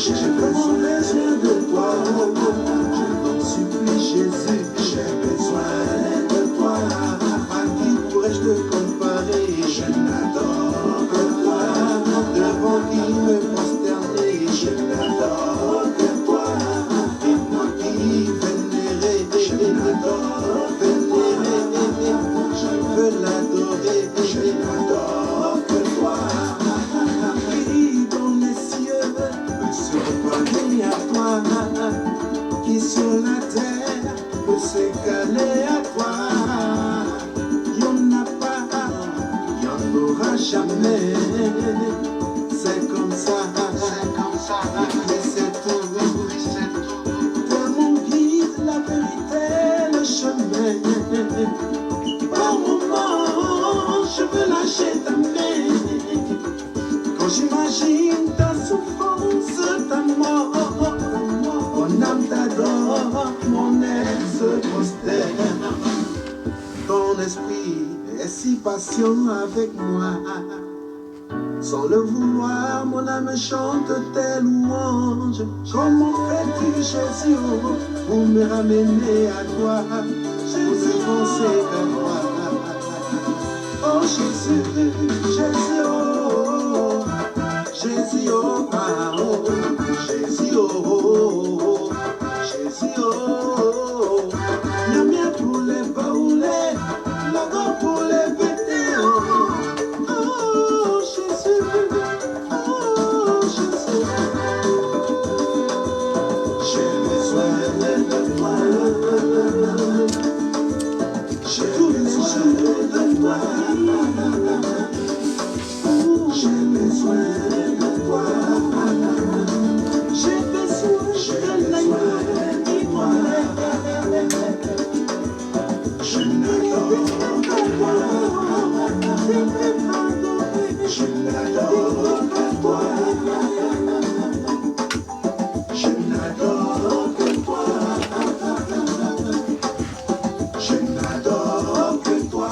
J'ai vraiment besoin de toi, je t'en supplie Jésus, j'ai besoin de toi. À qui pourrais-je te comparer? Je n'adore que toi. Devant qui me prosterner? Je n'adore que toi. Et moi qui vénérer, je l'adore, vénérer. Je veux l'adorer, je n'adore que toi. Qui dans les cieux peut se comparer à toi? Qui sur la terre peut s'égaler à toi? Y'en a pas, y'en aura jamais. C'est comme ça, et c'est tout. Toi mon guide, la vérité, le chemin. Par moments, je veux lâcher ta main. Quand j'imagine ta souffrance, ta mort, mon âme t'adore, mon être se prosterne. Ton esprit est si patient avec moi. Sans le vouloir, mon âme chante tes louanges. Comment fais-tu, Jésus, pour me ramener à toi, pour ne penser qu'à toi? Oh Jésus, Jésus, oh, Jésus, oh, ah, oh, Jésus, oh, Jésus, oh, Nyamia pour les baoulés, logo pour les bêtés, oh, Jésus, oh, Jésus. J'ai besoin de toi, j'ai tous les jours de toi. J'ai besoin de toi. J'ai besoin de l'agneau de toi. Je n'adore que toi. Je n'adore que toi. Je n'adore que toi. Je n'adore que toi.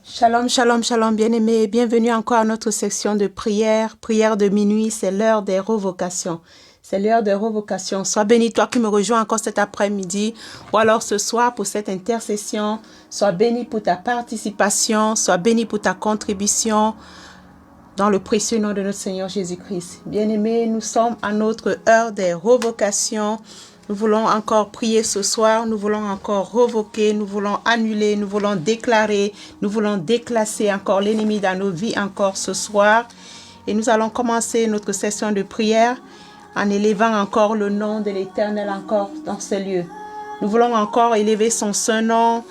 Shalom, shalom, shalom, bien-aimés. Bienvenue encore à notre section de prière. Prière de minuit, c'est l'heure des revocations. C'est l'heure des revocations. Sois béni, toi qui me rejoins encore cet après-midi ou alors ce soir pour cette intercession. Sois béni pour ta participation. Sois béni pour ta contribution dans le précieux nom de notre Seigneur Jésus-Christ. Bien-aimés, nous sommes à notre heure des revocations. Nous voulons encore prier ce soir, nous voulons encore revoquer, nous voulons annuler, nous voulons déclarer, nous voulons déclasser encore l'ennemi dans nos vies encore ce soir. Et nous allons commencer notre session de prière en élevant encore le nom de l'Éternel encore dans ces lieux. Nous voulons encore élever son saint nom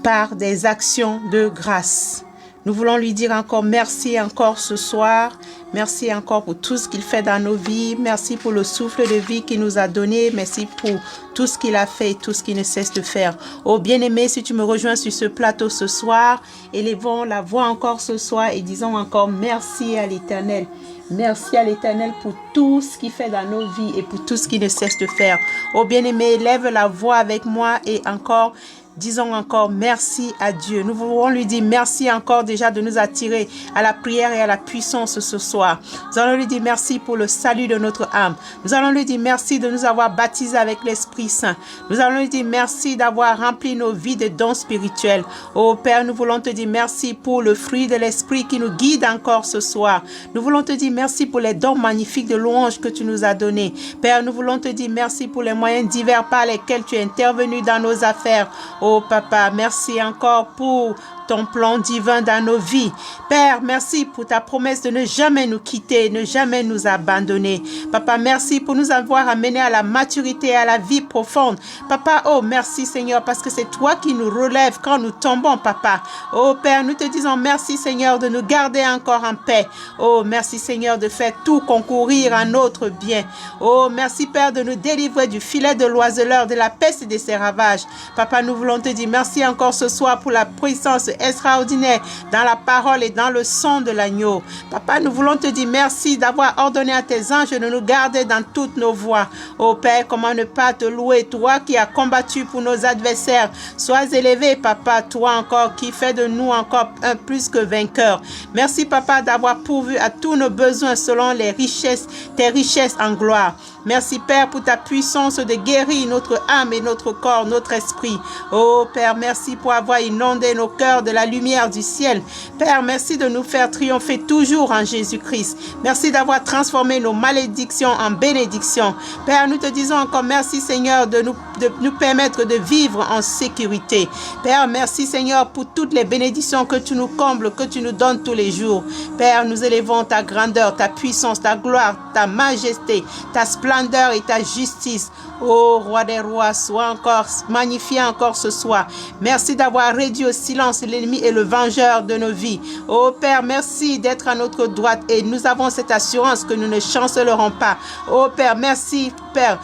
par des actions de grâce. Nous voulons lui dire encore merci encore ce soir. Merci encore pour tout ce qu'il fait dans nos vies. Merci pour le souffle de vie qu'il nous a donné. Merci pour tout ce qu'il a fait et tout ce qu'il ne cesse de faire. Oh bien-aimé, si tu me rejoins sur ce plateau ce soir, élevons la voix encore ce soir et disons encore merci à l'Éternel. Merci à l'Éternel pour tout ce qu'il fait dans nos vies et pour tout ce qu'il ne cesse de faire. Oh bien-aimé, lève la voix avec moi et encore disons encore merci à Dieu. Nous voulons lui dire merci encore déjà de nous attirer à la prière et à la puissance ce soir. Nous allons lui dire merci pour le salut de notre âme. Nous allons lui dire merci de nous avoir baptisés avec l'Esprit Saint. Nous allons lui dire merci d'avoir rempli nos vies de dons spirituels. Oh Père, nous voulons te dire merci pour le fruit de l'Esprit qui nous guide encore ce soir. Nous voulons te dire merci pour les dons magnifiques de louange que tu nous as donnés. Père, nous voulons te dire merci pour les moyens divers par lesquels tu es intervenu dans nos affaires. Oh Papa, merci encore pour ton plan divin dans nos vies. Père, merci pour ta promesse de ne jamais nous quitter, ne jamais nous abandonner. Papa, merci pour nous avoir amenés à la maturité et à la vie profonde. Papa, oh, merci Seigneur, parce que c'est toi qui nous relèves quand nous tombons, Papa. Oh Père, nous te disons merci Seigneur de nous garder encore en paix. Oh, merci Seigneur de faire tout concourir à notre bien. Oh, merci Père de nous délivrer du filet de l'oiseleur, de la peste et de ses ravages. Papa, nous voulons te dire merci encore ce soir pour la puissance extraordinaire dans la parole et dans le son de l'agneau. Papa, nous voulons te dire merci d'avoir ordonné à tes anges de nous garder dans toutes nos voies. Oh Père, comment ne pas te louer, toi qui as combattu pour nos adversaires. Sois élevé, Papa, toi encore qui fais de nous encore un plus que vainqueur. Merci, Papa, d'avoir pourvu à tous nos besoins selon les richesses, tes richesses en gloire. Merci, Père, pour ta puissance de guérir notre âme et notre corps, notre esprit. Oh, Père, merci pour avoir inondé nos cœurs de la lumière du ciel. Père, merci de nous faire triompher toujours en Jésus-Christ. Merci d'avoir transformé nos malédictions en bénédictions. Père, nous te disons encore merci, Seigneur, de nous permettre de vivre en sécurité. Père, merci, Seigneur, pour toutes les bénédictions que tu nous combles, que tu nous donnes tous les jours. Père, nous élevons ta grandeur, ta puissance, ta gloire, ta majesté, ta splendeur et ta justice. Ô roi des rois, sois encore magnifié encore ce soir. Merci d'avoir réduit au silence l'ennemi et le vengeur de nos vies. Ô Père, merci d'être à notre droite et nous avons cette assurance que nous ne chancelerons pas. Ô Père, merci Père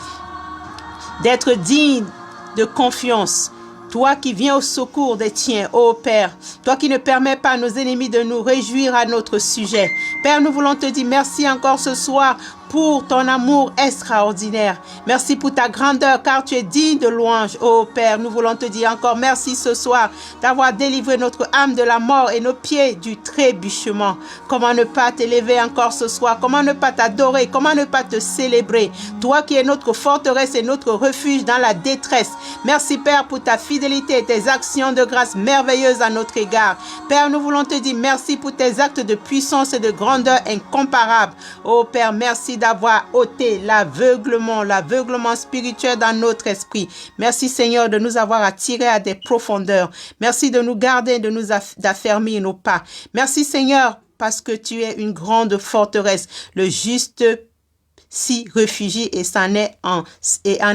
d'être digne de confiance. Toi qui viens au secours des tiens, ô Père, toi qui ne permets pas à nos ennemis de nous réjouir à notre sujet. Père, nous voulons te dire merci encore ce soir pour ton amour extraordinaire. Merci pour ta grandeur, car tu es digne de louange. Oh Père, nous voulons te dire encore merci ce soir d'avoir délivré notre âme de la mort et nos pieds du trébuchement. Comment ne pas t'élever encore ce soir? Comment ne pas t'adorer? Comment ne pas te célébrer? Toi qui es notre forteresse et notre refuge dans la détresse. Merci Père pour ta fidélité et tes actions de grâce merveilleuses à notre égard. Père, nous voulons te dire merci pour tes actes de puissance et de grandeur incomparables. Oh Père, merci d'avoir ôté l'aveuglement spirituel dans notre esprit. Merci Seigneur de nous avoir attirés à des profondeurs. Merci de nous garder, de nous affermir nos pas. Merci Seigneur parce que tu es une grande forteresse. Le juste s'y réfugie et en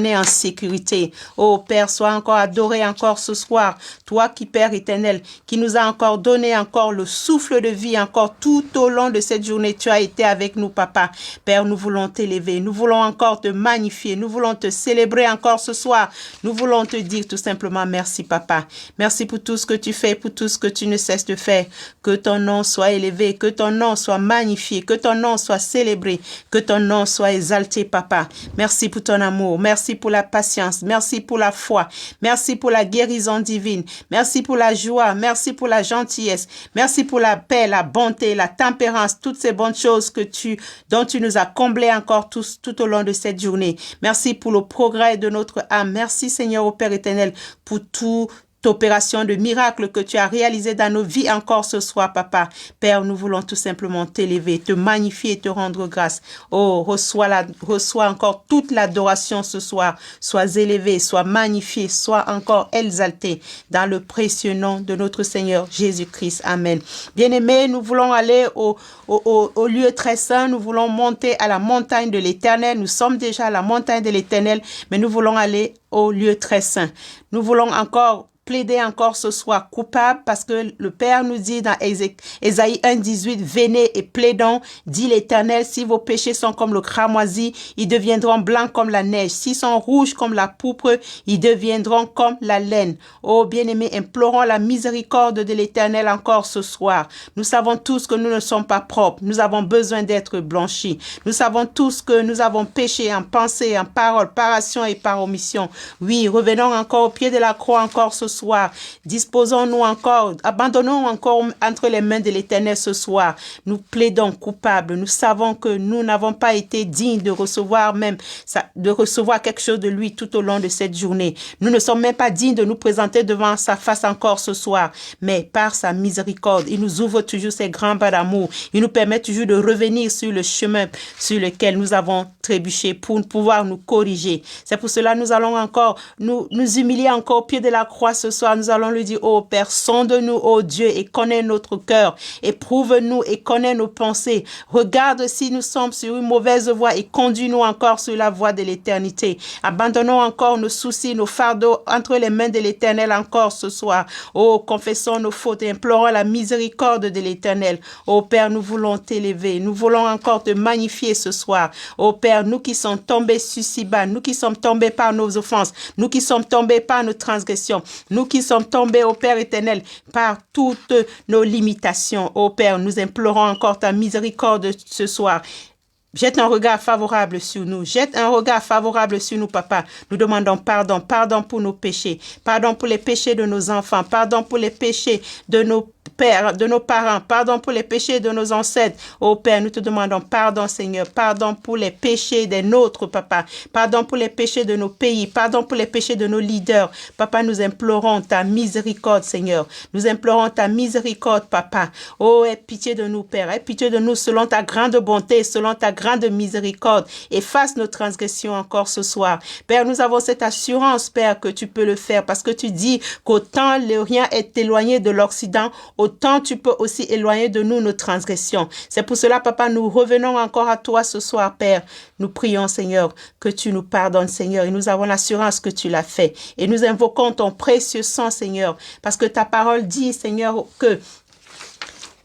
est en sécurité. Oh Père, sois encore adoré encore ce soir. Toi qui Père éternel, qui nous a encore donné encore le souffle de vie, encore tout au long de cette journée, tu as été avec nous, Papa. Père, nous voulons t'élever, nous voulons encore te magnifier, nous voulons te célébrer encore ce soir. Nous voulons te dire tout simplement merci, Papa. Merci pour tout ce que tu fais, pour tout ce que tu ne cesses de faire. Que ton nom soit élevé, que ton nom soit magnifié, que ton nom soit célébré, que ton nom soit exalté, Papa. Merci pour ton amour, merci pour la patience, merci pour la foi, merci pour la guérison divine, merci pour la joie, merci pour la gentillesse, merci pour la paix, la bonté, la tempérance, toutes ces bonnes choses dont tu nous as comblés encore tout au long de cette journée. Merci pour le progrès de notre âme. Merci Seigneur au Père éternel pour toute opération de miracle que tu as réalisée dans nos vies encore ce soir, Papa. Père, nous voulons tout simplement t'élever, te magnifier et te rendre grâce. Oh, reçois encore toute l'adoration ce soir. Sois élevé, sois magnifié, sois encore exalté dans le précieux nom de notre Seigneur Jésus-Christ. Amen. Bien-aimés, nous voulons aller au lieu très saint. Nous voulons monter à la montagne de l'Éternel. Nous sommes déjà à la montagne de l'Éternel, mais nous voulons aller au lieu très saint. Nous voulons encore plaider encore ce soir coupable parce que le Père nous dit dans Ésaïe 1:18, venez et plaidons, dit l'Éternel, si vos péchés sont comme le cramoisi, ils deviendront blancs comme la neige. S'ils sont rouges comme la pourpre, ils deviendront comme la laine. Oh bien-aimés, implorons la miséricorde de l'Éternel encore ce soir. Nous savons tous que nous ne sommes pas propres. Nous avons besoin d'être blanchis. Nous savons tous que nous avons péché en pensée, en parole, par action et par omission. Oui, revenons encore au pied de la croix encore ce soir. Disposons-nous encore, abandonnons encore entre les mains de l'Éternel ce soir. Nous plaidons coupables. Nous savons que nous n'avons pas été dignes de recevoir quelque chose de lui tout au long de cette journée. Nous ne sommes même pas dignes de nous présenter devant sa face encore ce soir. Mais par sa miséricorde, il nous ouvre toujours ses grands bras d'amour. Il nous permet toujours de revenir sur le chemin sur lequel nous avons trébuché pour pouvoir nous corriger. C'est pour cela que nous allons encore nous humilier encore au pied de la croix ce ce soir, nous allons lui dire, oh Père, sonde-nous, oh Dieu, et connais notre cœur. Éprouve-nous et connais nos pensées. Regarde si nous sommes sur une mauvaise voie et conduis-nous encore sur la voie de l'éternité. Abandonnons encore nos soucis, nos fardeaux entre les mains de l'Éternel encore ce soir. Oh, confessons nos fautes et implorons la miséricorde de l'Éternel. Oh Père, nous voulons t'élever. Nous voulons encore te magnifier ce soir. Oh Père, nous qui sommes tombés sur si bas, nous qui sommes tombés par nos offenses, nous qui sommes tombés par nos transgressions, nous qui sommes tombés, ô Père éternel, par toutes nos limitations. Ô Père, nous implorons encore ta miséricorde ce soir. Jette un regard favorable sur nous. Jette un regard favorable sur nous, papa. Nous demandons pardon. Pardon pour nos péchés. Pardon pour les péchés de nos enfants. Pardon pour les péchés de nos pères, de nos parents. Pardon pour les péchés de nos ancêtres. Oh Père, nous te demandons pardon, Seigneur. Pardon pour les péchés des nôtres, papa. Pardon pour les péchés de nos pays. Pardon pour les péchés de nos leaders. Papa, nous implorons ta miséricorde, Seigneur. Nous implorons ta miséricorde, papa. Oh, aie pitié de nous, Père. Aie pitié de nous selon ta grande bonté, selon ta grande miséricorde. Efface nos transgressions encore ce soir. Père, nous avons cette assurance, Père, que tu peux le faire parce que tu dis qu'autant l'Orient est éloigné de l'Occident, autant tu peux aussi éloigner de nous nos transgressions. C'est pour cela, papa, nous revenons encore à toi ce soir, Père. Nous prions, Seigneur, que tu nous pardonnes, Seigneur, et nous avons l'assurance que tu l'as fait. Et nous invoquons ton précieux sang, Seigneur, parce que ta parole dit, Seigneur, que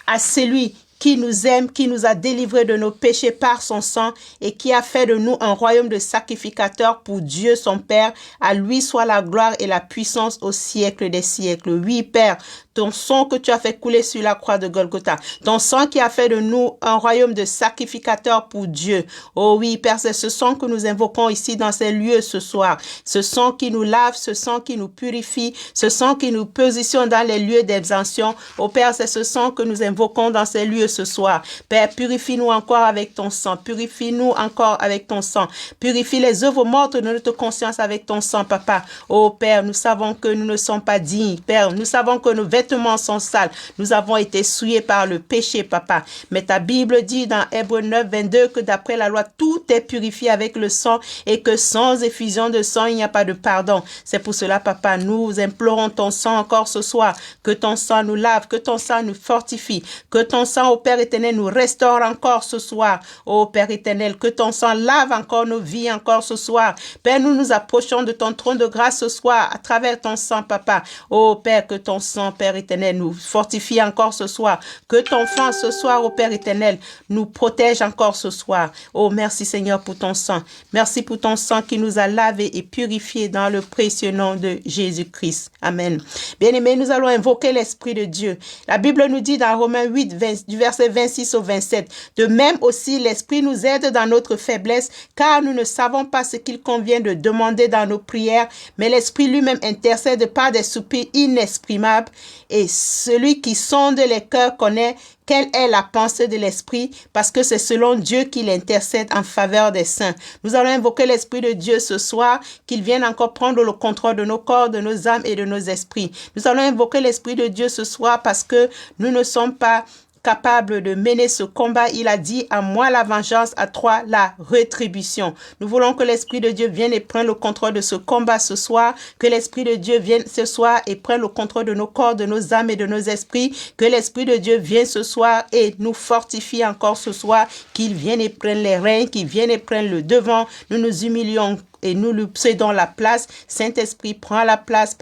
à celui qui nous aime, qui nous a délivrés de nos péchés par son sang et qui a fait de nous un royaume de sacrificateurs pour Dieu son Père. À lui soit la gloire et la puissance au siècle des siècles. Oui, Père, ton sang que tu as fait couler sur la croix de Golgotha, ton sang qui a fait de nous un royaume de sacrificateurs pour Dieu. Oh oui, Père, c'est ce sang que nous invoquons ici dans ces lieux ce soir. Ce sang qui nous lave, ce sang qui nous purifie, ce sang qui nous positionne dans les lieux d'exemption. Oh Père, c'est ce sang que nous invoquons dans ces lieux ce soir. Père, purifie-nous encore avec ton sang. Purifie-nous encore avec ton sang. Purifie les œuvres mortes de notre conscience avec ton sang, Papa. Oh Père, nous savons que nous ne sommes pas dignes. Père, nous savons que nos vêtements sont sales. Nous avons été souillés par le péché, Papa. Mais ta Bible dit dans Hébreux 9, 22 que d'après la loi, tout est purifié avec le sang et que sans effusion de sang, il n'y a pas de pardon. C'est pour cela, Papa, nous implorons ton sang encore ce soir. Que ton sang nous lave, que ton sang nous fortifie, que ton sang, ô Père éternel, nous restaure encore ce soir. Ô Père éternel, que ton sang lave encore nos vies encore ce soir. Père, nous nous approchons de ton trône de grâce ce soir à travers ton sang, Papa. Ô Père, que ton sang, Père éternel, nous fortifie encore ce soir. Que ton sang ce soir, ô Père éternel, nous protège encore ce soir. Oh, merci Seigneur pour ton sang. Merci pour ton sang qui nous a lavés et purifiés dans le précieux nom de Jésus-Christ. Amen. Bien-aimés, nous allons invoquer l'Esprit de Dieu. La Bible nous dit dans Romains 8, du verset 26 au 27, de même aussi l'Esprit nous aide dans notre faiblesse, car nous ne savons pas ce qu'il convient de demander dans nos prières, mais l'Esprit lui-même intercède par des soupirs inexprimables. Et celui qui sonde les cœurs connaît quelle est la pensée de l'Esprit, parce que c'est selon Dieu qu'il intercède en faveur des saints. Nous allons invoquer l'Esprit de Dieu ce soir, qu'il vienne encore prendre le contrôle de nos corps, de nos âmes et de nos esprits. Nous allons invoquer l'Esprit de Dieu ce soir parce que nous ne sommes pas capable de mener ce combat. Il a dit, à moi la vengeance, à toi la rétribution. Nous voulons que l'Esprit de Dieu vienne et prenne le contrôle de ce combat ce soir, que l'Esprit de Dieu vienne ce soir et prenne le contrôle de nos corps, de nos âmes et de nos esprits, que l'Esprit de Dieu vienne ce soir et nous fortifie encore ce soir, qu'il vienne et prenne les règnes, qu'il vienne et prenne le devant. Nous nous humilions et nous lui cédons la place. Saint-Esprit, prends la place,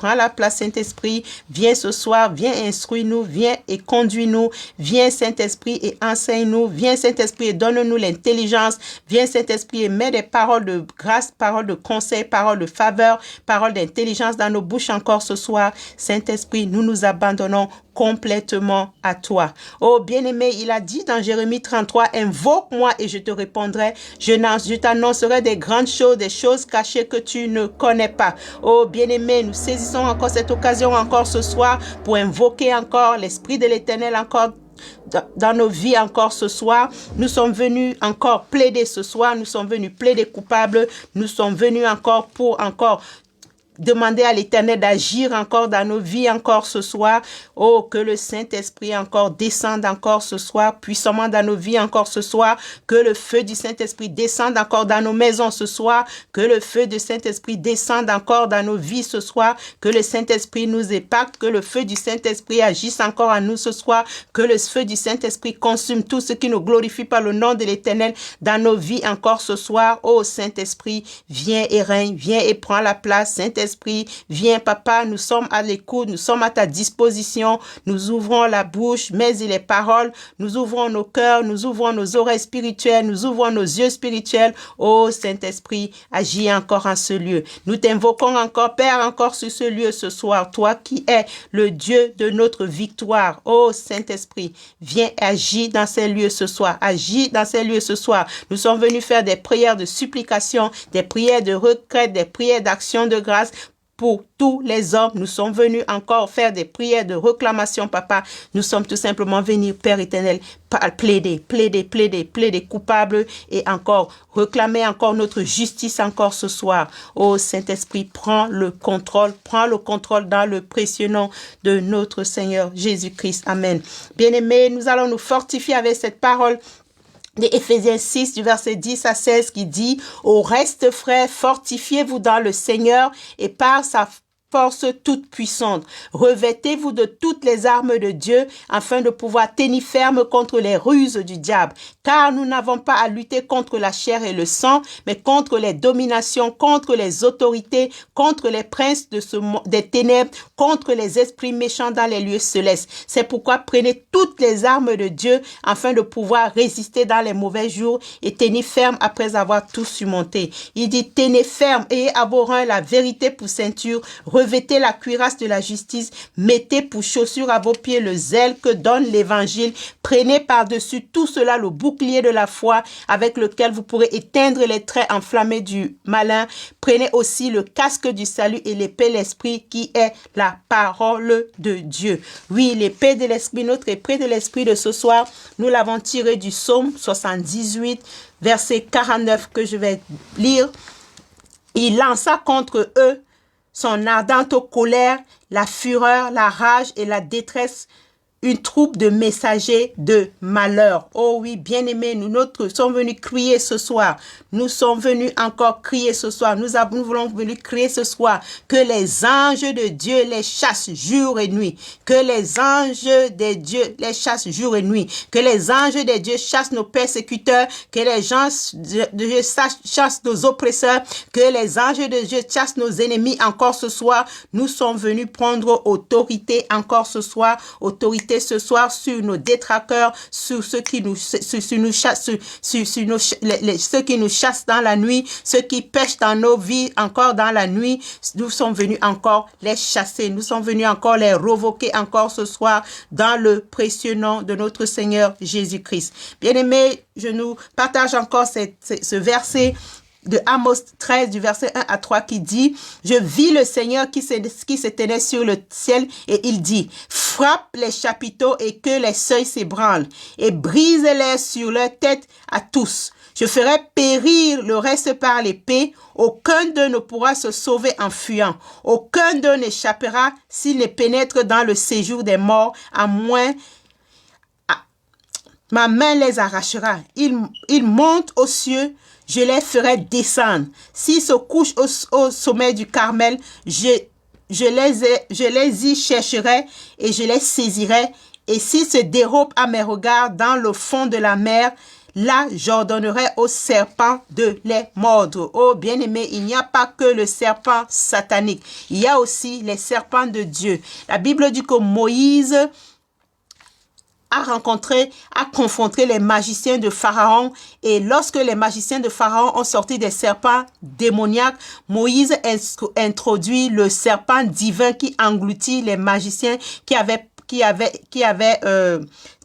Saint-Esprit. Viens ce soir, viens instruis-nous, viens et conduis-nous. Viens, Saint-Esprit, et enseigne-nous. Viens, Saint-Esprit, et donne-nous l'intelligence. Viens, Saint-Esprit, et mets des paroles de grâce, paroles de conseil, paroles de faveur, paroles d'intelligence dans nos bouches encore ce soir. Saint-Esprit, nous nous abandonnons complètement à toi. Oh bien-aimé, il a dit dans Jérémie 33, invoque-moi et je te répondrai. Je t'annoncerai des grandes choses, des choses cachées que tu ne connais pas. Oh bien-aimé, nous saisissons encore cette occasion encore ce soir pour invoquer encore l'Esprit de l'Éternel encore dans nos vies encore ce soir. Nous sommes venus encore plaider ce soir. Nous sommes venus plaider coupables. Nous sommes venus encore pour encore demander à l'Éternel d'agir encore dans nos vies encore ce soir. Oh, que le Saint-Esprit encore descende encore ce soir, puissamment dans nos vies encore ce soir. Que le feu du Saint-Esprit descende encore dans nos maisons ce soir. Que le feu du Saint-Esprit descende encore dans nos vies ce soir. Que le Saint-Esprit nous épate. Que le feu du Saint-Esprit agisse encore en nous ce soir. Que le feu du Saint-Esprit consume tout ce qui nous glorifie par le nom de l'Éternel dans nos vies encore ce soir. Oh, Saint-Esprit, viens et règne, viens et prends la place. Saint-Esprit, viens, papa, nous sommes à l'écoute, nous sommes à ta disposition, nous ouvrons la bouche, mais et les paroles, nous ouvrons nos cœurs, nous ouvrons nos oreilles spirituelles, nous ouvrons nos yeux spirituels. Oh, Saint-Esprit, agis encore en ce lieu. Nous t'invoquons encore, Père, encore sur ce lieu ce soir, toi qui es le Dieu de notre victoire. Oh, Saint-Esprit, viens agir dans ces lieux ce soir, agis dans ces lieux ce soir. Nous sommes venus faire des prières de supplication, des prières de requête, des prières d'action de grâce. Pour tous les hommes, nous sommes venus encore faire des prières de réclamation, papa. Nous sommes tout simplement venus, Père éternel, plaider coupables et encore réclamer encore notre justice encore ce soir. Oh Saint-Esprit, prends le contrôle dans le précieux nom de notre Seigneur Jésus-Christ. Amen. Bien-aimés, nous allons nous fortifier avec cette parole de Éphésiens 6 du verset 10 à 16 qui dit « Au reste, frères, fortifiez-vous dans le Seigneur et par sa force toute puissante. Revêtez-vous de toutes les armes de Dieu afin de pouvoir tenir ferme contre les ruses du diable. Car nous n'avons pas à lutter contre la chair et le sang, mais contre les dominations, contre les autorités, contre les princes des ténèbres, contre les esprits méchants dans les lieux célestes. C'est pourquoi prenez toutes les armes de Dieu afin de pouvoir résister dans les mauvais jours et tenir ferme après avoir tout surmonté. Il dit, tenez ferme et à vos reins la vérité pour ceinture, revêtez la cuirasse de la justice, mettez pour chaussure à vos pieds le zèle que donne l'évangile, prenez par-dessus tout cela le bouclier de la foi avec lequel vous pourrez éteindre les traits enflammés du malin. Prenez aussi le casque du salut et l'épée de l'esprit qui est la parole de Dieu. Oui, l'épée de l'esprit, notre épée de l'esprit de ce soir, nous l'avons tirée du psaume 78, verset 49 que je vais lire. Il lança contre eux son ardente colère, la fureur, la rage et la détresse, une troupe de messagers de malheur. Oh oui, bien-aimés, nous sommes venus crier ce soir. Nous sommes venus encore crier ce soir. Nous voulons venir crier ce soir que les anges de Dieu les chassent jour et nuit. Que les anges de Dieu les chassent jour et nuit. Que les anges de Dieu chassent nos persécuteurs. Que les anges de Dieu chassent nos oppresseurs. Que les anges de Dieu chassent nos ennemis encore ce soir. Nous sommes venus prendre autorité encore ce soir. Autorité ce soir sur nos détraqueurs, sur ceux qui nous chassent, ceux qui nous chassent dans la nuit, ceux qui pêchent dans nos vies encore dans la nuit. Nous sommes venus encore les chasser. Nous sommes venus encore les revoquer encore ce soir dans le précieux nom de notre Seigneur Jésus-Christ. Bien-aimés, je nous partage encore ce verset de Amos 13 du verset 1 à 3 qui dit « Je vis le Seigneur qui s'étendait sur le ciel et il dit « Frappe les chapiteaux et que les seuils s'ébranlent et brise-les sur leur tête à tous. Je ferai périr le reste par l'épée. Aucun d'eux ne pourra se sauver en fuyant. Aucun d'eux n'échappera s'il ne pénètre dans le séjour des morts, à moins ma main les arrachera. Ils montent aux cieux, je les ferai descendre. S'ils se couchent au sommet du Carmel, je les y chercherai et je les saisirai. Et s'ils se dérobent à mes regards dans le fond de la mer, là, j'ordonnerai aux serpents de les mordre. Oh, bien-aimé, il n'y a pas que le serpent satanique. Il y a aussi les serpents de Dieu. La Bible dit que Moïse a confronté les magiciens de Pharaon. Et lorsque les magiciens de Pharaon ont sorti des serpents démoniaques, Moïse introduit le serpent divin qui engloutit les magiciens qui avaient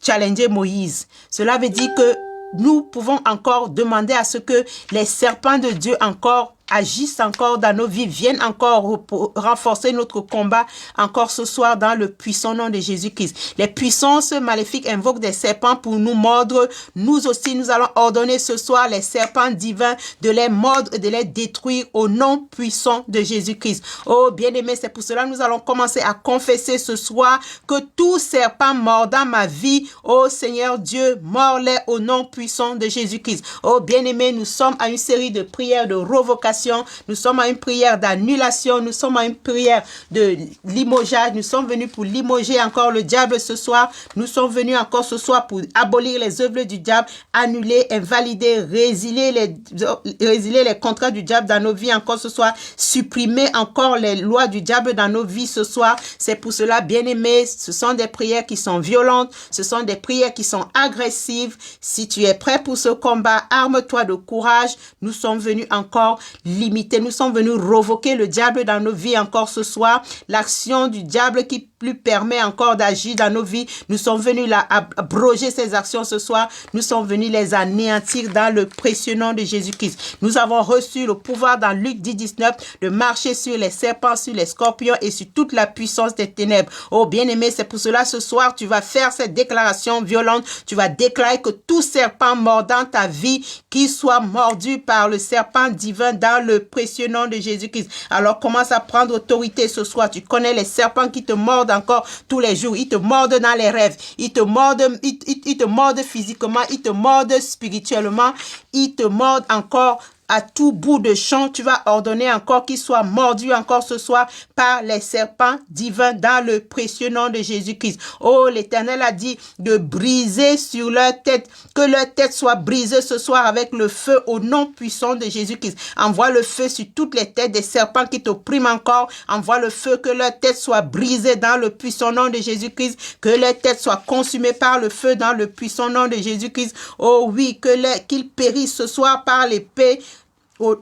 challengé Moïse. Cela veut dire que nous pouvons encore demander à ce que les serpents de Dieu encore agissent encore dans nos vies, viennent encore renforcer notre combat encore ce soir dans le puissant nom de Jésus-Christ. Les puissances maléfiques invoquent des serpents pour nous mordre. Nous aussi, nous allons ordonner ce soir les serpents divins de les mordre et de les détruire au nom puissant de Jésus-Christ. Oh, bien-aimés, c'est pour cela que nous allons commencer à confesser ce soir que tout serpent mordant ma vie, oh Seigneur Dieu, mord-les au nom puissant de Jésus-Christ. Oh, bien-aimés, nous sommes à une série de prières de révocation, nous sommes à une prière d'annulation, nous sommes à une prière de limogeage, nous sommes venus pour limoger encore le diable ce soir, nous sommes venus encore ce soir pour abolir les œuvres du diable, annuler, invalider, résilier les contrats du diable dans nos vies encore ce soir, supprimer encore les lois du diable dans nos vies ce soir. C'est pour cela, bien-aimés, ce sont des prières qui sont violentes, ce sont des prières qui sont agressives. Si tu es prêt pour ce combat, arme-toi de courage. Nous sommes venus encore limiter, nous sommes venus révoquer le diable dans nos vies encore ce soir. L'action du diable qui lui permet encore d'agir dans nos vies, nous sommes venus là abroger ces actions ce soir. Nous sommes venus les anéantir dans le précieux nom de Jésus-Christ. Nous avons reçu le pouvoir dans Luc 10:19 de marcher sur les serpents, sur les scorpions et sur toute la puissance des ténèbres. Oh bien-aimé, c'est pour cela ce soir tu vas faire cette déclaration violente. Tu vas déclarer que tout serpent mordant ta vie, qu'il soit mordu par le serpent divin dans le précieux nom de Jésus-Christ. Alors commence à prendre autorité ce soir. Tu connais les serpents qui te mordent encore tous les jours. Ils te mordent dans les rêves. Ils te mordent physiquement. Ils te mordent spirituellement. Ils te mordent encore à tout bout de champ. Tu vas ordonner encore qu'ils soient mordus encore ce soir par les serpents divins dans le précieux nom de Jésus-Christ. Oh, l'Éternel a dit de briser sur leur tête, que leur tête soit brisée ce soir avec le feu au nom puissant de Jésus-Christ. Envoie le feu sur toutes les têtes des serpents qui t'oppriment encore. Envoie le feu, que leur tête soit brisée dans le puissant nom de Jésus-Christ, que leur tête soit consumée par le feu dans le puissant nom de Jésus-Christ. Oh oui, qu'ils périssent ce soir par l'épée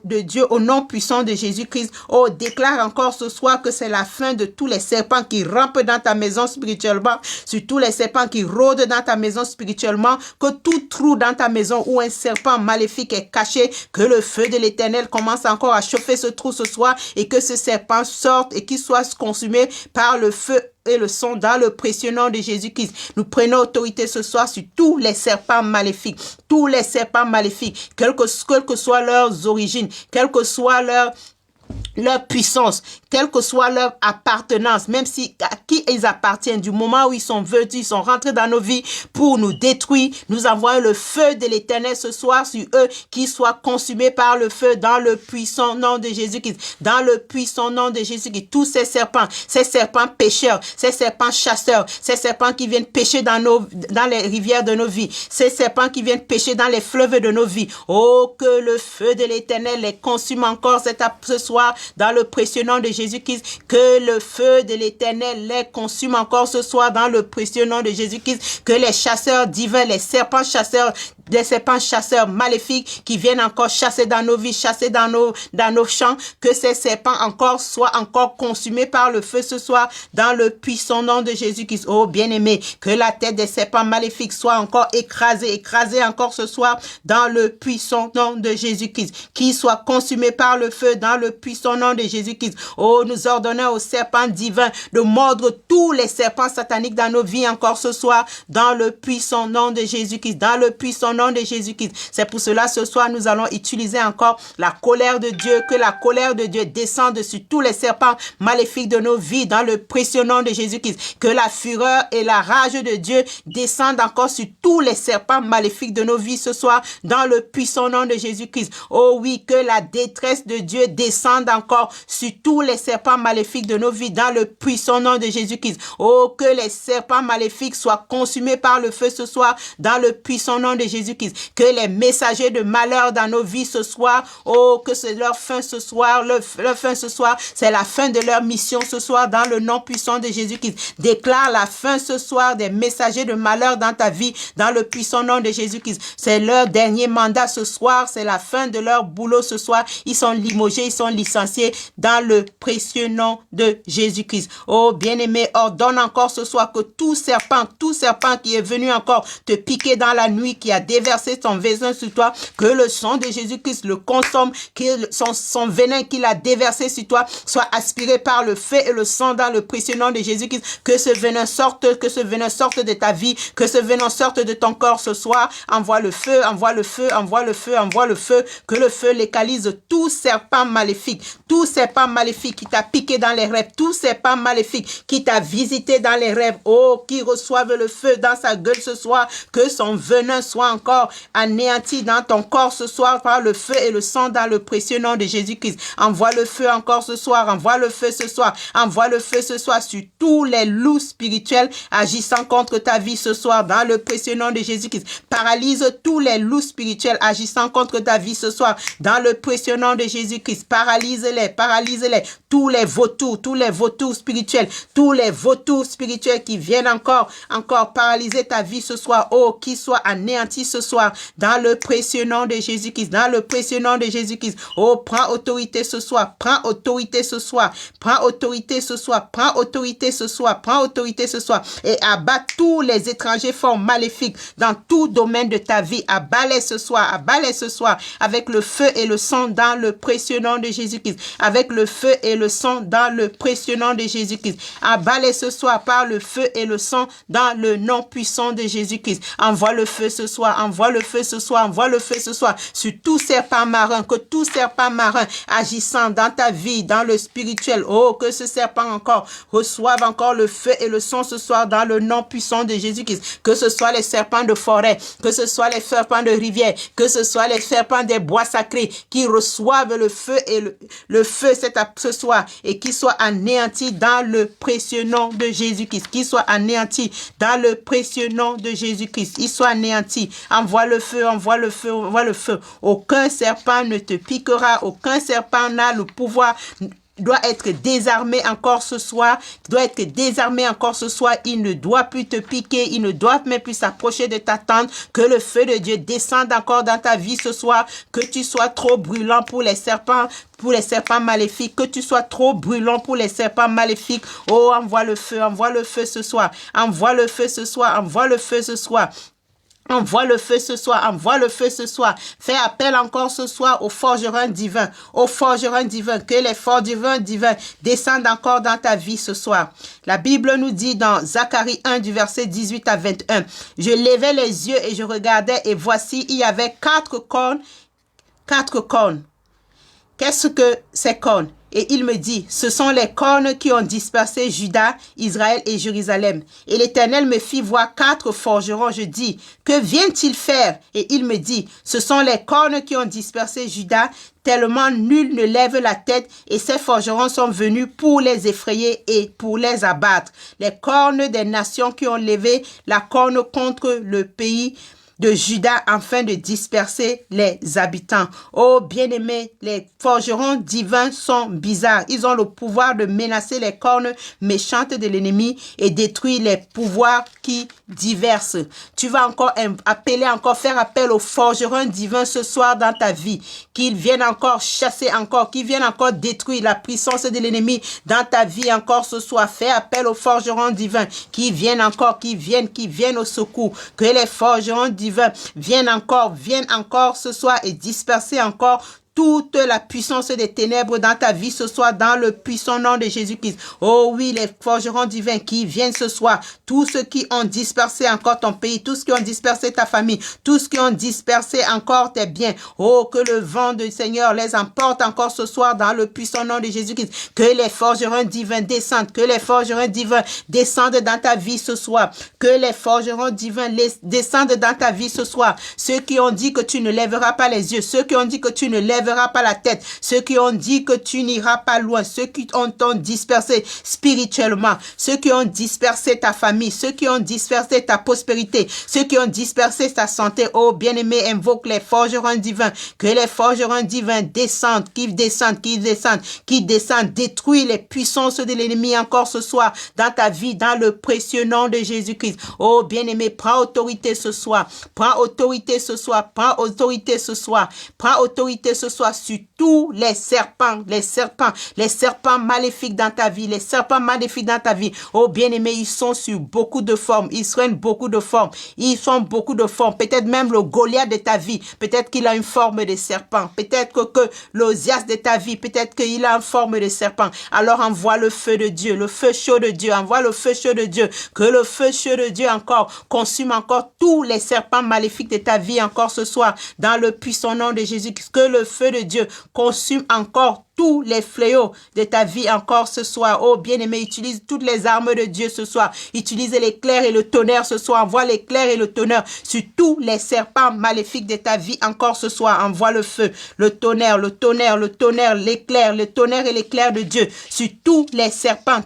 de Dieu au nom puissant de Jésus-Christ. Oh, déclare encore ce soir que c'est la fin de tous les serpents qui rampent dans ta maison spirituellement, sur tous les serpents qui rôdent dans ta maison spirituellement, que tout trou dans ta maison où un serpent maléfique est caché, que le feu de l'Éternel commence encore à chauffer ce trou ce soir et que ce serpent sorte et qu'il soit consumé par le feu et le sang dans le précieux nom de Jésus-Christ. Nous prenons autorité ce soir sur tous les serpents maléfiques, quelles que soient leurs origines, quelle que soit leur puissance, quelle que soit leur appartenance, même si à qui ils appartiennent, du moment où ils sont venus, ils sont rentrés dans nos vies pour nous détruire, nous envoyons le feu de l'Éternel ce soir sur eux, qu'ils soient consumés par le feu dans le puissant nom de Jésus-Christ, dans le puissant nom de Jésus-Christ. Tous ces serpents pêcheurs, ces serpents chasseurs, ces serpents qui viennent pêcher dans les rivières de nos vies, ces serpents qui viennent pêcher dans les fleuves de nos vies. Oh, que le feu de l'Éternel les consume encore ce soir dans le précieux nom de Jésus-Christ, que le feu de l'Éternel les consume encore ce soir dans le précieux nom de Jésus-Christ, que les chasseurs divins, les serpents chasseurs, des serpents chasseurs maléfiques qui viennent encore chasser dans nos vies, chasser dans nos champs, que ces serpents encore soient encore consumés par le feu ce soir dans le puissant nom de Jésus-Christ. Oh bien-aimé, que la tête des serpents maléfiques soit encore écrasée encore ce soir dans le puissant nom de Jésus-Christ, qui soit consumé par le feu dans le puissant nom de Jésus-Christ. Oh, nous ordonnons aux serpents divins de mordre tous les serpents sataniques dans nos vies encore ce soir dans le puissant nom de Jésus-Christ, dans le puissant nom de Jésus-Christ. C'est pour cela ce soir nous allons utiliser encore la colère de Dieu, que la colère de Dieu descende sur tous les serpents maléfiques de nos vies dans le précieux nom de Jésus-Christ, que la fureur et la rage de Dieu descendent encore sur tous les serpents maléfiques de nos vies ce soir dans le puissant nom de Jésus-Christ. Oh oui, que la détresse de Dieu descende encore sur tous les serpents maléfiques de nos vies dans le puissant nom de Jésus-Christ. Oh, que les serpents maléfiques soient consumés par le feu ce soir dans le puissant nom de Jésus-Christ. Que les messagers de malheur dans nos vies ce soir, oh, que c'est leur fin ce soir, leur fin ce soir, c'est la fin de leur mission ce soir dans le nom puissant de Jésus-Christ. Déclare la fin ce soir des messagers de malheur dans ta vie dans le puissant nom de Jésus-Christ. C'est leur dernier mandat ce soir, c'est la fin de leur boulot ce soir. Ils sont limogés, ils sont licenciés dans le précieux nom de Jésus-Christ. Oh, bien-aimé, ordonne encore ce soir que tout serpent qui est venu encore te piquer dans la nuit, qui a déversé son venin sur toi, que le sang de Jésus-Christ le consomme, que son venin qu'il a déversé sur toi soit aspiré par le feu et le sang dans le précieux nom de Jésus-Christ, que ce venin sorte de ta vie, que ce venin sorte de ton corps ce soir. Envoie le feu, envoie le feu, envoie le feu, envoie le feu, que le feu légalise tout serpent maléfique qui t'a piqué dans les rêves, tout serpent maléfique qui t'a visité dans les rêves, oh, qui reçoive le feu dans sa gueule ce soir, que son venin soit encore anéanti dans ton corps ce soir par le feu et le sang dans le précieux nom de Jésus-Christ. Envoie le feu encore ce soir, envoie le feu ce soir, envoie le feu ce soir sur tous les loups spirituels agissant contre ta vie ce soir dans le précieux nom de Jésus-Christ. Paralyse tous les loups spirituels agissant contre ta vie ce soir dans le précieux nom de Jésus-Christ. Paralyse-les, paralyse-les. Tous les vautours spirituels, tous les vautours spirituels qui viennent encore paralyser ta vie ce soir, oh, qui soient anéantis ce soir dans le précieux nom de Jésus-Christ, dans le précieux nom de Jésus-Christ. Oh, prends autorité ce soir, prends autorité ce soir, prends autorité ce soir, prends autorité ce soir, prends autorité ce soir et abat tous les étrangers forts maléfiques dans tout domaine de ta vie. Abat-les ce soir avec le feu et le sang dans le précieux nom de Jésus-Christ, avec le feu et le sang dans le précieux nom de Jésus-Christ. Abat-les ce soir par le feu et le sang dans le nom puissant de Jésus-Christ. Envoie le feu ce soir, envoie le feu ce soir, envoie le feu ce soir sur tout serpent marin, que tout serpent marin agissant dans ta vie, dans le spirituel, oh, que ce serpent encore reçoive encore le feu et le sang ce soir dans le nom puissant de Jésus-Christ. Que ce soit les serpents de forêt, que ce soit les serpents de rivière, que ce soit les serpents des bois sacrés qui reçoivent le feu et le feu ce soir et qui soient anéantis dans le précieux nom de Jésus-Christ, qui soient anéantis dans le précieux nom de Jésus-Christ, ils soient anéantis. Envoie le feu, envoie le feu, envoie le feu. Aucun serpent ne te piquera, aucun serpent n'a le pouvoir, doit être désarmé encore ce soir, il ne doit plus te piquer, il ne doit même plus s'approcher de ta tente, que le feu de Dieu descende encore dans ta vie ce soir, que tu sois trop brûlant pour les serpents maléfiques, que tu sois trop brûlant pour les serpents maléfiques. Oh, envoie le feu ce soir, envoie le feu ce soir, envoie le feu ce soir. Envoie le feu ce soir, envoie le feu ce soir. Fais appel encore ce soir aux forgerons divins, que les forgerons divins descendent encore dans ta vie ce soir. La Bible nous dit dans Zacharie 1 du verset 18 à 21, « Je levais les yeux et je regardais et voici, il y avait quatre cornes. Qu'est-ce que ces cornes? Et il me dit, ce sont les cornes qui ont dispersé Juda, Israël et Jérusalem. Et l'Éternel me fit voir quatre forgerons. Je dis, que viennent-ils faire? Et il me dit, ce sont les cornes qui ont dispersé Juda, tellement nul ne lève la tête, et ces forgerons sont venus pour les effrayer et pour les abattre. Les cornes des nations qui ont levé la corne contre le pays de Juda afin de disperser les habitants. Oh, bien-aimés, les forgerons divins sont bizarres. Ils ont le pouvoir de menacer les cornes méchantes de l'ennemi et détruire les pouvoirs qui diversent. Tu vas encore faire appel aux forgerons divins ce soir dans ta vie, qu'ils viennent encore chasser qu'ils viennent encore détruire la puissance de l'ennemi dans ta vie encore ce soir. Fais appel aux forgerons divins qui viennent au secours. Que les forgerons divins viennent encore ce soir et disperser encore toute la puissance des ténèbres dans ta vie ce soir, dans le puissant nom de Jésus-Christ. Oh oui, les forgerons divins qui viennent ce soir, tous ceux qui ont dispersé encore ton pays, tous ceux qui ont dispersé ta famille, tous ceux qui ont dispersé encore tes biens. Oh, que le vent du Seigneur les emporte encore ce soir dans le puissant nom de Jésus-Christ. Que les forgerons divins descendent, dans ta vie ce soir. Que les forgerons divins descendent dans ta vie ce soir. Ceux qui ont dit que tu ne lèveras pas les yeux, ceux qui ont dit que tu ne lèveras pas la tête, ceux qui ont dit que tu n'iras pas loin, ceux qui t'ont dispersé spirituellement, ceux qui ont dispersé ta famille, ceux qui ont dispersé ta prospérité, ceux qui ont dispersé ta santé. Oh, bien-aimé, invoque les forgerons divins, que les forgerons divins descendent, détruisent les puissances de l'ennemi encore ce soir dans ta vie, dans le précieux nom de Jésus-Christ. Oh, bien-aimé, prends autorité ce soir, prends autorité ce soir, soir sur tous les serpents maléfiques dans ta vie, les serpents maléfiques dans ta vie. Oh bien-aimé, ils sont sur beaucoup de formes, ils prennent beaucoup de formes, ils sont beaucoup de formes. Peut-être même le Goliath de ta vie, peut-être qu'il a une forme de serpent, peut-être que l'Osias de ta vie, peut-être qu'il a une forme de serpent. Alors envoie le feu de Dieu, le feu chaud de Dieu, envoie le feu chaud de Dieu, que le feu chaud de Dieu encore consume encore tous les serpents maléfiques de ta vie encore ce soir, dans le puissant nom de Jésus, que le feu de Dieu consume encore tous les fléaux de ta vie encore ce soir. Oh bien-aimé, utilise toutes les armes de Dieu ce soir. Utilise l'éclair et le tonnerre ce soir. Envoie l'éclair et le tonnerre sur tous les serpents maléfiques de ta vie encore ce soir. Envoie le feu, le tonnerre, l'éclair, le tonnerre et l'éclair de Dieu sur tous les serpents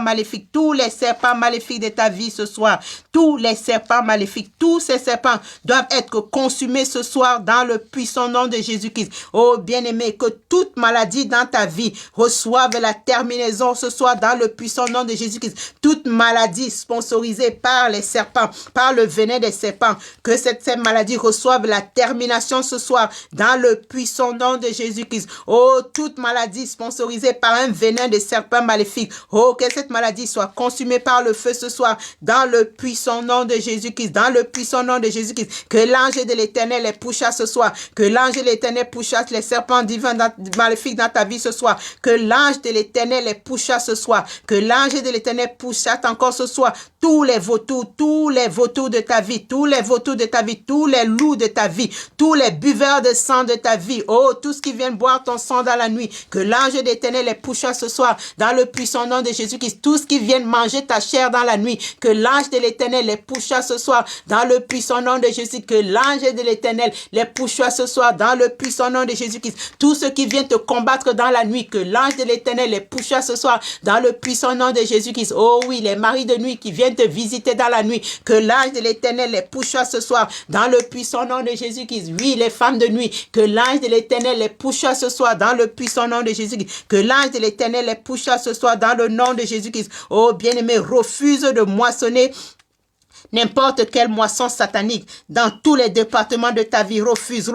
maléfiques, tous les serpents maléfiques de ta vie ce soir. Tous les serpents maléfiques, tous ces serpents doivent être consumés ce soir dans le puissant nom de Jésus-Christ. Oh bien-aimé, que toute maladie dans ta vie reçoive la terminaison ce soir dans le puissant nom de Jésus-Christ. Toute maladie sponsorisée par les serpents, par le venin des serpents, que cette maladie reçoive la termination ce soir dans le puissant nom de Jésus-Christ. Oh, toute maladie sponsorisée par un venin de serpent maléfique, oh, que cette maladie soit consumée par le feu ce soir dans le puissant nom de Jésus-Christ, dans le puissant nom de Jésus-Christ. Que l'ange de l'Éternel les pourchasse ce soir, que l'ange de l'Éternel pourchasse les serpents divins maléfiques dans ta vie ce soir, que l'ange de l'Éternel les pourchasse ce soir, que l'ange de l'Éternel pourchasse encore ce soir tous les vautours de ta vie, tous les vautours de ta vie, tous les loups de ta vie, tous les buveurs de sang de ta vie, oh, tous qui viennent boire ton sang dans la nuit, que l'ange de l'Éternel les pourchasse ce soir dans le puissant nom de Jésus-Christ, tous qui viennent manger ta chair dans la nuit, que l'ange de l'Éternel les pourchasse ce soir dans le puissant nom de Jésus, que l'ange de l'Éternel les pourchasse ce soir dans le puissant nom de Jésus-Christ, tous ceux qui viennent te combattre dans la nuit, que l'ange de l'Éternel les pourchasse ce soir dans le puissant nom de Jésus-Christ. Oh oui, les maris de nuit qui viennent te visiter dans la nuit, que l'ange de l'Éternel les pourchasse ce soir dans le puissant nom de Jésus-Christ. Oui, les femmes de nuit, que l'ange de l'Éternel les pourchasse ce soir dans le puissant nom de Jésus-Christ, que l'ange de l'Éternel les pourchasse ce soir dans le nom de Jésus-Christ. Oh bien-aimé, refuse de moissonner n'importe quelle moisson satanique dans tous les départements de ta vie. Refuse.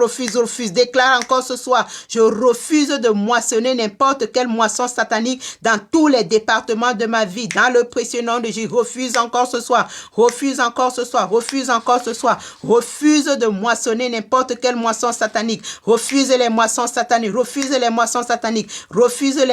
Déclare encore ce soir, je refuse de moissonner n'importe quelle moisson satanique dans tous les départements de ma vie. Dans le précieux nom de Jésus, refuse encore ce soir. Refuse de moissonner n'importe quelle moisson satanique. Refuse les moissons sataniques. Refuse-les.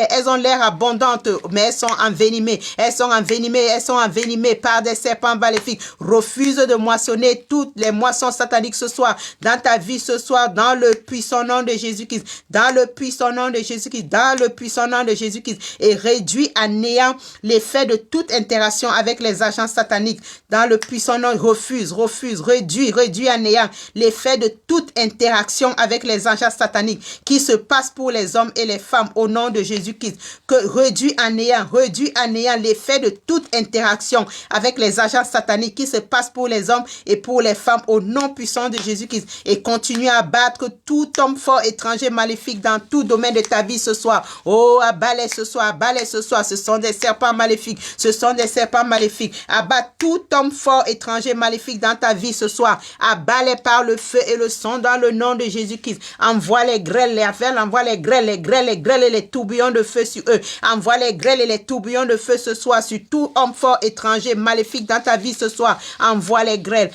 Elles ont l'air abondantes, mais elles sont envenimées. Elles sont envenimées par des serpents maléfiques. Refuse de moissonner toutes les moissons sataniques ce soir dans ta vie ce soir dans le puissant nom de Jésus-Christ, et réduis à néant l'effet de toute interaction avec les agents sataniques dans le puissant nom. Réduis à néant l'effet de toute interaction avec les agents sataniques qui se passent pour les hommes et les femmes au nom de Jésus-Christ. Que réduis à néant l'effet de toute interaction avec les agents sataniques qui se passent pour les hommes et pour les femmes au nom puissant de Jésus-Christ, et continue à abattre tout homme fort étranger maléfique dans tout domaine de ta vie ce soir. Oh, abat-les ce soir. Ce sont des serpents maléfiques. Abat tout homme fort étranger maléfique dans ta vie ce soir. Abat-les par le feu et le sang dans le nom de Jésus-Christ. Envoie les grêles, et les tourbillons de feu sur eux. Envoie les grêles et les tourbillons de feu ce soir sur tout homme fort étranger maléfique dans ta vie ce soir. Envoie les grêles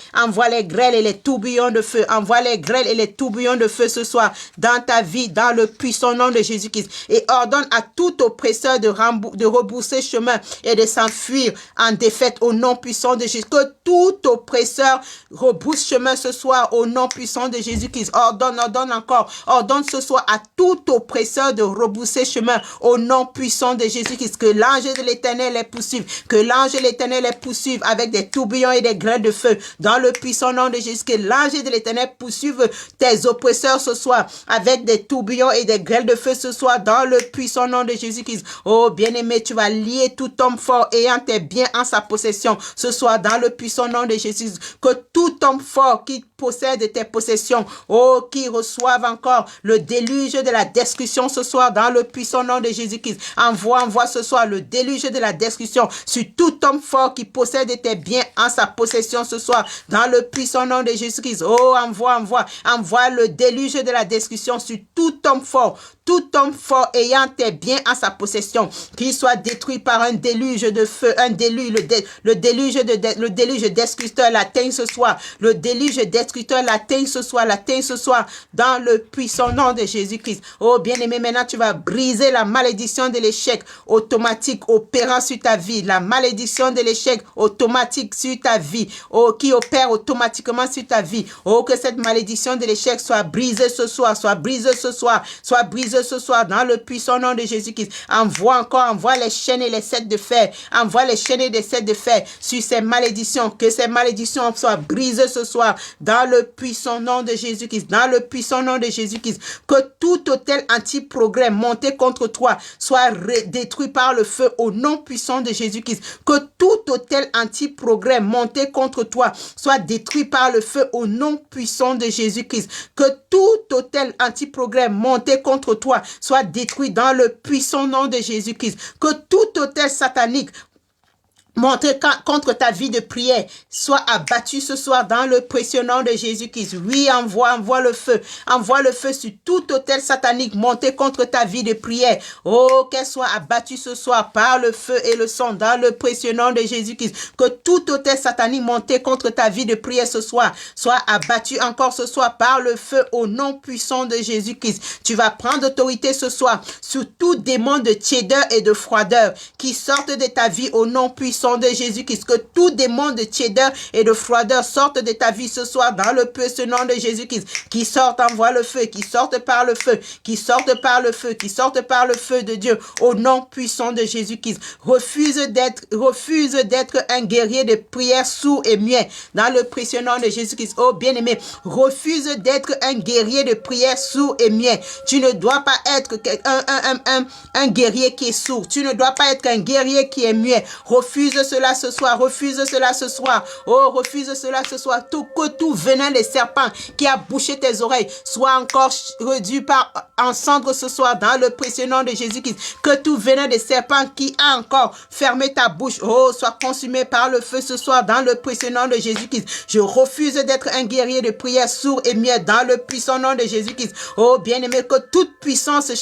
et les tourbillons de feu. Envoie les grêles et les tourbillons de feu ce soir dans ta vie, dans le puissant nom de Jésus-Christ. Et ordonne à tout oppresseur de rebourser chemin et de s'enfuir en défaite au nom puissant de Jésus. Que tout oppresseur rebrousse chemin ce soir au nom puissant de Jésus-Christ. Ordonne ce soir à tout oppresseur de rebourser chemin au nom puissant de Jésus-Christ. Que l'ange de l'Éternel les poursuive. Avec des tourbillons et des grêles de feu dans le puissant nom de Jésus. Que l'ange de l'Éternel poursuive tes oppresseurs ce soir avec des tourbillons et des grêles de feu ce soir dans le puissant nom de Jésus-Christ. Oh bien-aimé, tu vas lier tout homme fort ayant tes biens en sa possession ce soir dans le puissant nom de Jésus. Que tout homme fort qui possède tes possessions, oh, qui reçoivent encore le déluge de la destruction ce soir dans le puissant nom de Jésus-Christ. Envoie ce soir le déluge de la destruction sur tout homme fort qui possède tes biens en sa sa possession ce soir, dans le puissant nom de Jésus-Christ. Oh, envoie le déluge de la destruction sur tout homme fort ayant tes biens en sa possession, qu'il soit détruit par un déluge de feu, un déluge, le déluge destructeur l'atteigne ce soir, le déluge destructeur l'atteigne ce soir, dans le puissant nom de Jésus-Christ. Oh, bien-aimé, maintenant tu vas briser la malédiction de l'échec automatique opérant sur ta vie, la malédiction de l'échec automatique sur ta vie, oh, qui opère automatiquement sur ta vie. Oh, que cette malédiction de l'échec soit brisée ce soir, soit brisée ce soir dans le puissant nom de Jésus-Christ. Envoie les chaînes et les sept de fer. Envoie les chaînes et les sept de fer sur ces malédictions. Que ces malédictions soient brisées ce soir dans le puissant nom de Jésus-Christ. Dans le puissant nom de Jésus-Christ. Que tout hôtel anti-progrès monté contre toi soit détruit par le feu au nom puissant de Jésus-Christ. Que tout hôtel anti-progrès monté contre toi soit détruit par le feu au nom puissant de Jésus-Christ. Que tout hôtel anti-progrès monté contre toi soit détruit dans le puissant nom de Jésus-Christ. Que tout hôtel satanique montré contre ta vie de prière soit abattu ce soir dans le précieux nom de Jésus-Christ. Oui, envoie le feu sur tout hôtel satanique monté contre ta vie de prière. Oh, qu'elle soit abattue ce soir par le feu et le sang dans le précieux nom de Jésus-Christ. Que tout hôtel satanique monté contre ta vie de prière ce soir soit abattu encore ce soir par le feu au nom puissant de Jésus-Christ. Tu vas prendre autorité ce soir sur tout démon de tiédeur et de froideur qui sortent de ta vie au nom puissant de Jésus-Christ. Que tout démon de tiédeur et de froideur sorte de ta vie ce soir dans le puissant nom de Jésus-Christ. Qui sortent, envoie le feu, qui sortent par le feu, qui sortent par le feu, qui sortent par le feu de Dieu au nom puissant de Jésus-Christ. Refuse d'être un guerrier de prière sourd et muet dans le précieux nom de Jésus-Christ. Oh bien-aimé, refuse d'être un guerrier de prière sourd et muet. Tu ne dois pas être un guerrier qui est sourd. Tu ne dois pas être un guerrier qui est muet. Refuse cela ce soir. Refuse cela ce soir. Oh, refuse cela ce soir. Que tout venin des serpents qui a bouché tes oreilles soit encore réduit en cendres ce soir dans le précieux nom de Jésus-Christ. Que tout venin des serpents qui a encore fermé ta bouche, oh, soit consumé par le feu ce soir dans le précieux nom de Jésus-Christ. Je refuse d'être un guerrier de prière sourd et muet dans le puissant nom de Jésus-Christ. Oh, bien-aimé, que toute puissance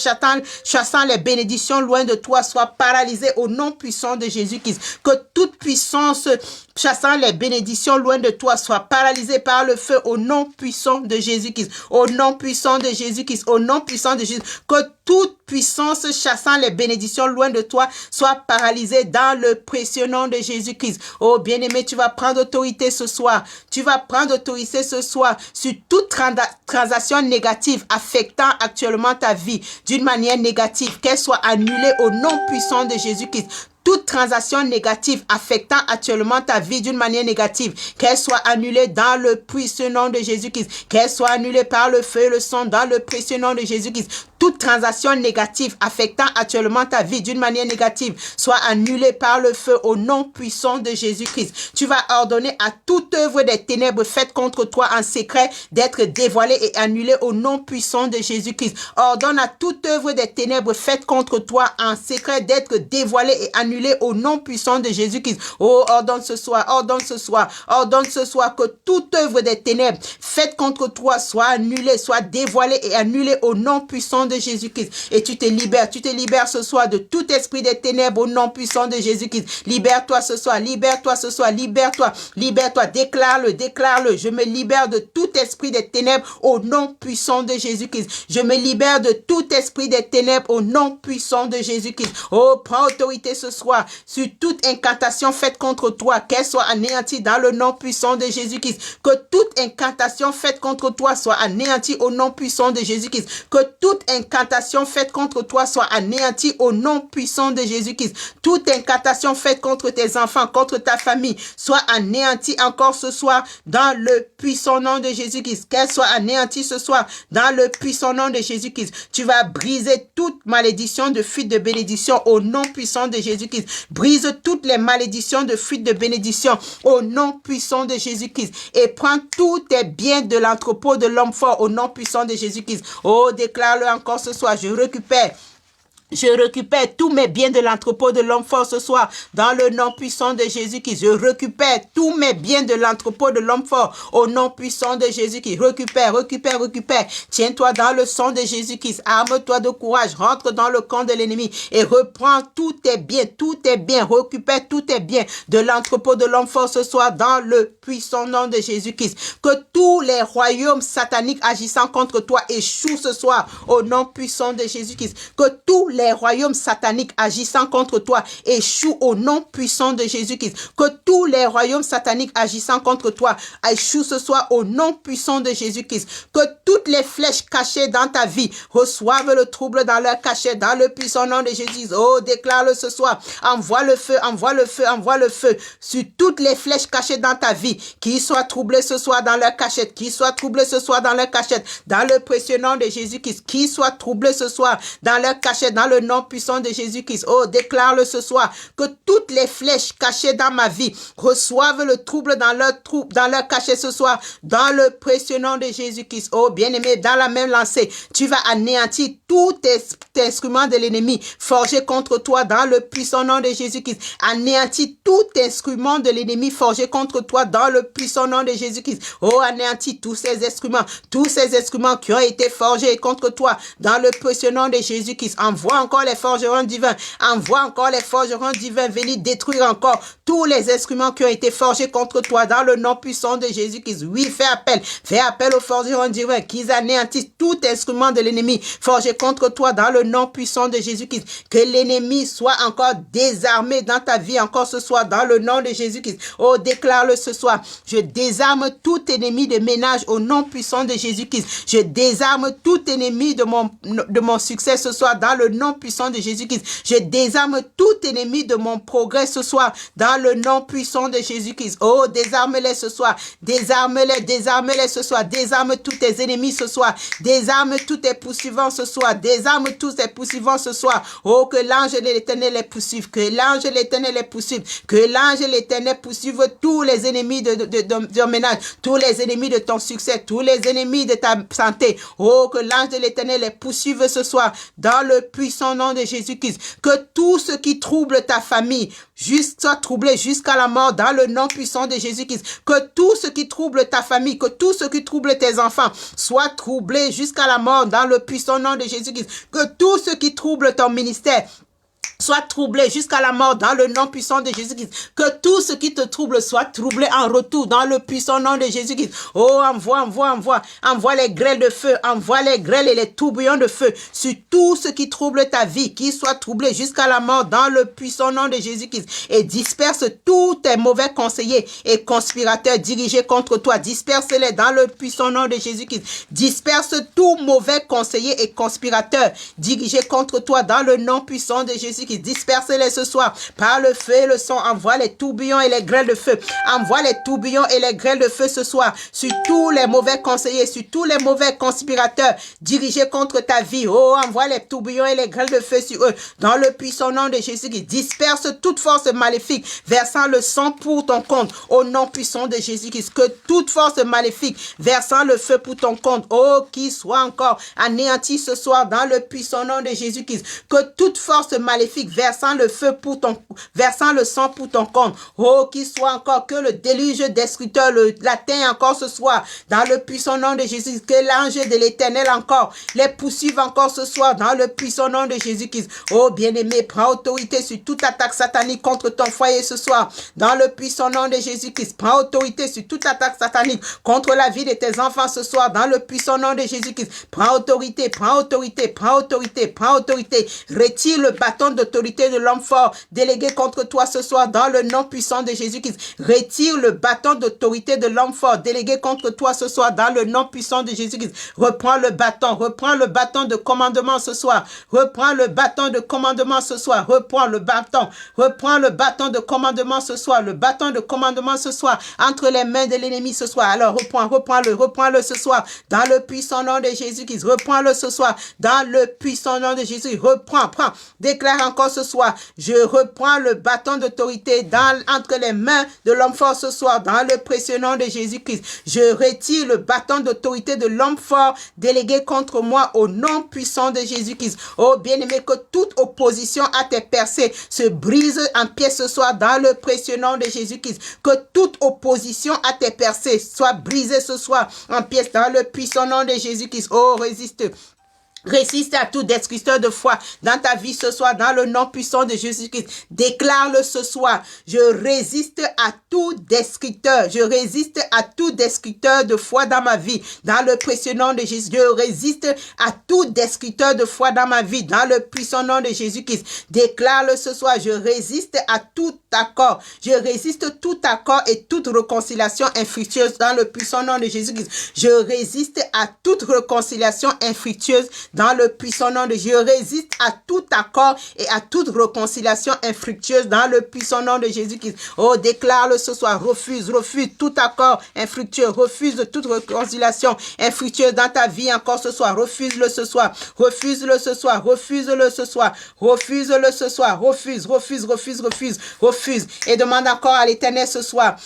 chassant les bénédictions loin de toi soit paralysée au nom puissant de Jésus-Christ. Que toute puissance chassant les bénédictions loin de toi soit paralysée par le feu au nom puissant de Jésus-Christ. Au nom puissant de Jésus-Christ. Au nom puissant de Jésus. Que toute puissance chassant les bénédictions loin de toi soit paralysée dans le précieux nom de Jésus-Christ. Oh bien-aimé, tu vas prendre autorité ce soir. Tu vas prendre autorité ce soir sur toute transaction négative affectant actuellement ta vie d'une manière négative, qu'elle soit annulée au nom puissant de Jésus-Christ. Toute transaction négative affectant actuellement ta vie d'une manière négative, qu'elle soit annulée dans le précieux nom de Jésus-Christ, qu'elle soit annulée par le feu et le sang dans le précieux nom de Jésus-Christ. Toute transaction négative affectant actuellement ta vie d'une manière négative soit annulée par le feu au nom puissant de Jésus-Christ. Tu vas ordonner à toute œuvre des ténèbres faite contre toi en secret d'être dévoilée et annulée au nom puissant de Jésus-Christ. Ordonne à toute œuvre des ténèbres faite contre toi en secret d'être dévoilée et annulée au nom puissant de Jésus-Christ. Oh, ordonne ce soir que toute œuvre des ténèbres faite contre toi soit annulée, soit dévoilée et annulée au nom puissant de Jésus-Christ. Et tu te libères ce soir de tout esprit des ténèbres au nom puissant de Jésus-Christ. Libère-toi ce soir, libère-toi. Déclare-le. Je me libère de tout esprit des ténèbres au nom puissant de Jésus-Christ. Je me libère de tout esprit des ténèbres au nom puissant de Jésus-Christ. Oh, prends autorité ce soir sur toute incantation faite contre toi, qu'elle soit anéantie dans le nom puissant de Jésus-Christ. Que toute incantation faite contre toi soit anéantie au nom puissant de Jésus-Christ. Que toute incantation faite contre toi soit anéantie au nom puissant de Jésus-Christ. Toute incantation faite contre tes enfants, contre ta famille, soit anéantie encore ce soir dans le puissant nom de Jésus-Christ. Qu'elle soit anéantie ce soir dans le puissant nom de Jésus-Christ. Tu vas briser toute malédiction de fuite de bénédiction au nom puissant de Jésus-Christ. Brise toutes les malédictions de fuite de bénédiction au nom puissant de Jésus-Christ. Et prends tous tes biens de l'entrepôt de l'homme fort au nom puissant de Jésus-Christ. Oh, déclare-le encore ce soir. Je récupère Je récupère tous mes biens de l'entrepôt de l'homme fort ce soir, dans le nom puissant de Jésus-Christ. Je récupère tous mes biens de l'entrepôt de l'homme fort, au nom puissant de Jésus-Christ. Récupère. Tiens-toi dans le sang de Jésus-Christ. Arme-toi de courage. Rentre dans le camp de l'ennemi et reprends tous tes biens. Récupère tous tes biens de l'entrepôt de l'homme fort ce soir, dans le puissant nom de Jésus-Christ. Que tous les royaumes sataniques agissant contre toi échouent ce soir, au nom puissant de Jésus-Christ. Que tous les royaumes sataniques agissant contre toi échouent au nom puissant de Jésus-Christ. Que tous les royaumes sataniques agissant contre toi échouent ce soir au nom puissant de Jésus-Christ. Que toutes les flèches cachées dans ta vie reçoivent le trouble dans leur cachette, dans le puissant nom de Jésus. Oh, déclare-le ce soir. Envoie le feu sur toutes les flèches cachées dans ta vie, qui soient troublées ce soir dans leur cachette, dans le précieux nom de Jésus-Christ, qui soient troublées ce soir dans leur cachette, dans le nom puissant de Jésus-Christ. Oh, déclare-le ce soir, que toutes les flèches cachées dans ma vie reçoivent le trouble dans leur cachette ce soir, dans le précieux nom de Jésus-Christ. Oh, bien-aimé, dans la même lancée, tu vas anéantir tout instrument de l'ennemi forgé contre toi, dans le puissant nom de Jésus-Christ. Anéantis tout instrument de l'ennemi forgé contre toi, dans le puissant nom de Jésus-Christ. Oh, anéantis tous ces instruments qui ont été forgés contre toi, dans le précieux nom de Jésus-Christ. Envoie encore les forgerons divins venir détruire encore tous les instruments qui ont été forgés contre toi, dans le nom puissant de Jésus-Christ. Oui, fais appel aux forgerons divins, qu'ils anéantissent tout instrument de l'ennemi forgé contre toi, dans le nom puissant de Jésus-Christ. Que l'ennemi soit encore désarmé dans ta vie encore ce soir, dans le nom de Jésus-Christ. Oh, déclare-le ce soir. Je désarme tout ennemi de ménage au nom puissant de Jésus-Christ. Je désarme tout ennemi de mon succès ce soir, dans le nom puissant de Jésus-Christ. Je désarme tout ennemi de mon progrès ce soir, dans le nom puissant de Jésus-Christ. Oh, désarme-les ce soir. Désarme-les ce soir. Désarme tous tes ennemis ce soir. Désarme tous tes poursuivants ce soir. Désarme tous tes poursuivants ce soir. Oh, que l'ange de l'Éternel les poursuive. Que l'ange de l'Éternel les poursuive. Que l'ange de l'Éternel poursuive tous les ennemis de ménage, tous les ennemis de ton succès, tous les ennemis de ta santé. Oh, que l'ange de l'Éternel les poursuive ce soir, dans le puissant nom de Jésus-Christ. Que tout ce qui trouble ta famille soit troublé jusqu'à la mort, dans le nom puissant de Jésus-Christ. Que tout ce qui trouble ta famille, que tout ce qui trouble tes enfants soit troublé jusqu'à la mort, dans le puissant nom de Jésus-Christ. Que tout ce qui trouble ton ministère soit troublé jusqu'à la mort, dans le nom puissant de Jésus-Christ. Que tout ce qui te trouble soit troublé en retour, dans le puissant nom de Jésus-Christ. Oh, envoie les grêles de feu, envoie les grêles et les tourbillons de feu sur tout ce qui trouble ta vie, qui soit troublé jusqu'à la mort, dans le puissant nom de Jésus-Christ. Et disperse tous tes mauvais conseillers et conspirateurs dirigés contre toi. Disperse-les dans le puissant nom de Jésus-Christ. Disperse tous mauvais conseillers et conspirateurs dirigés contre toi, dans le nom puissant de Jésus-Christ. Disperse-les ce soir par le feu et le sang. Envoie les tourbillons et les grêles de feu. Envoie les tourbillons et les grêles de feu ce soir sur tous les mauvais conseillers, sur tous les mauvais conspirateurs dirigés contre ta vie. Oh, envoie les tourbillons et les grêles de feu sur eux, dans le puissant nom de Jésus-Christ. Disperse toute force maléfique versant le sang pour ton compte, au nom puissant de Jésus-Christ. Que toute force maléfique versant le feu pour ton compte, oh, qui soit encore anéantie ce soir, dans le puissant nom de Jésus-Christ. Que toute force maléfique versant le sang pour ton compte, oh, qu'il soit encore, que le déluge destructeur l'atteint encore ce soir, dans le puissant nom de Jésus. Que l'ange de l'Éternel encore les poursuive encore ce soir, dans le puissant nom de Jésus-Christ. Oh, bien-aimé, prends autorité sur toute attaque satanique contre ton foyer ce soir, dans le puissant nom de Jésus-Christ. Prends autorité sur toute attaque satanique contre la vie de tes enfants ce soir, dans le puissant nom de Jésus-Christ. Prends autorité. Retire le bâton d'autorité de l'homme fort délégué contre toi ce soir, dans le nom puissant de Jésus-Christ. Retire le bâton d'autorité de l'homme fort délégué contre toi ce soir, dans le nom puissant de Jésus-Christ. Reprends le bâton de commandement ce soir. Reprends le bâton de commandement ce soir. Reprends le bâton de commandement ce soir. Le bâton de commandement ce soir entre les mains de l'ennemi ce soir. Alors reprends-le ce soir, dans le puissant nom de Jésus-Christ. Reprends-le ce soir, dans le puissant nom de Jésus. Prends. Déclare encore ce soir. Je reprends le bâton d'autorité entre les mains de l'homme fort ce soir, dans le précieux nom de Jésus-Christ. Je retire le bâton d'autorité de l'homme fort délégué contre moi au nom puissant de Jésus-Christ. Oh bien-aimé, que toute opposition à tes percées se brise en pièces ce soir, dans le précieux nom de Jésus-Christ. Que toute opposition à tes percées soit brisée ce soir en pièces, dans le puissant nom de Jésus-Christ. Oh, résiste. Résiste à tout destructeur de foi dans ta vie ce soir, dans le nom puissant de Jésus-Christ. Déclare-le ce soir. Je résiste à tout destructeur. Je résiste à tout destructeur de foi dans ma vie, dans le précieux nom de Jésus. Je résiste à tout destructeur de foi dans ma vie, dans le puissant nom de Jésus-Christ. Déclare-le ce soir. Je résiste à tout accord. Je résiste tout accord et toute réconciliation infructueuse dans le puissant nom de Jésus-Christ. Je résiste à toute réconciliation infructueuse dans le puissant nom de Jésus. Je résiste à tout accord et à toute réconciliation infructueuse dans le puissant nom de Jésus-Christ. Oh, déclare-le ce soir. Refuse tout accord infructueux. Refuse toute réconciliation infructueuse dans ta vie encore ce soir. Refuse-le ce soir. Refuse-le ce soir. Refuse-le ce soir. Refuse-le ce soir. Refuse. Et demande encore à l'Éternel ce soir.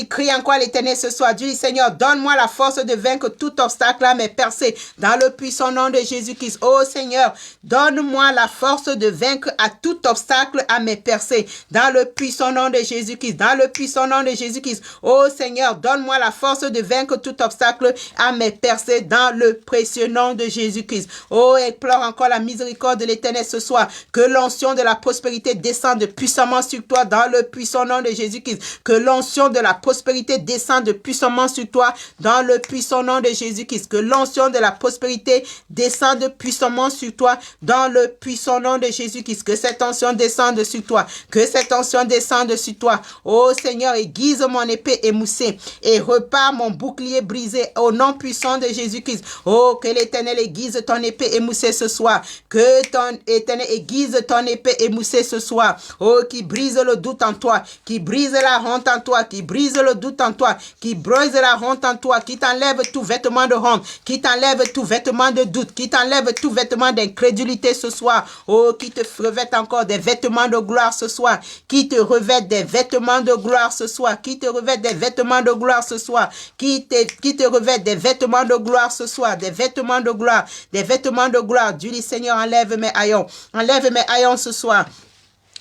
Crie encore à l'Éternel ce soir. Dis, Seigneur, donne-moi la force de vaincre tout obstacle à mes percées dans le puissant nom de Jésus-Christ. Oh Seigneur, donne-moi la force de vaincre à tout obstacle à mes percées dans le puissant nom de Jésus-Christ. Dans le puissant nom de Jésus-Christ. Oh Seigneur, donne-moi la force de vaincre tout obstacle à mes percées dans le précieux nom de Jésus-Christ. Oh, implore encore la miséricorde de l'Éternel ce soir. Que l'onction de la prospérité descende puissamment sur toi dans le puissant nom de Jésus-Christ. Que l'onction de la prospérité descende puissamment sur toi dans le puissant nom de Jésus-Christ. Que l'onction de la prospérité descende puissamment sur toi dans le puissant nom de Jésus-Christ. Que cette onction descende sur toi. Que cette onction descende sur toi. Oh Seigneur, aiguise mon épée émoussée et repars mon bouclier brisé au nom puissant de Jésus-Christ. Oh, que l'Éternel aiguise ton épée émoussée ce soir. Que ton Éternel aiguise ton épée émoussée ce soir. Oh, qui brise le doute en toi. Qui brise la honte en toi. Qui brise le doute en toi. Qui brise la honte en toi. Qui t'enlève tout vêtement de honte. Qui t'enlève tout vêtement de doute. Qui t'enlève tout vêtement d'incrédulité ce soir. Oh, qui te revête encore des vêtements de gloire ce soir. Qui te revête des vêtements de gloire ce soir. Qui te revête des vêtements de gloire ce soir. Qui te revête des vêtements de gloire ce soir. Des vêtements de gloire. Des vêtements de gloire. Dis, Seigneur, enlève mes haillons. Enlève mes haillons ce soir.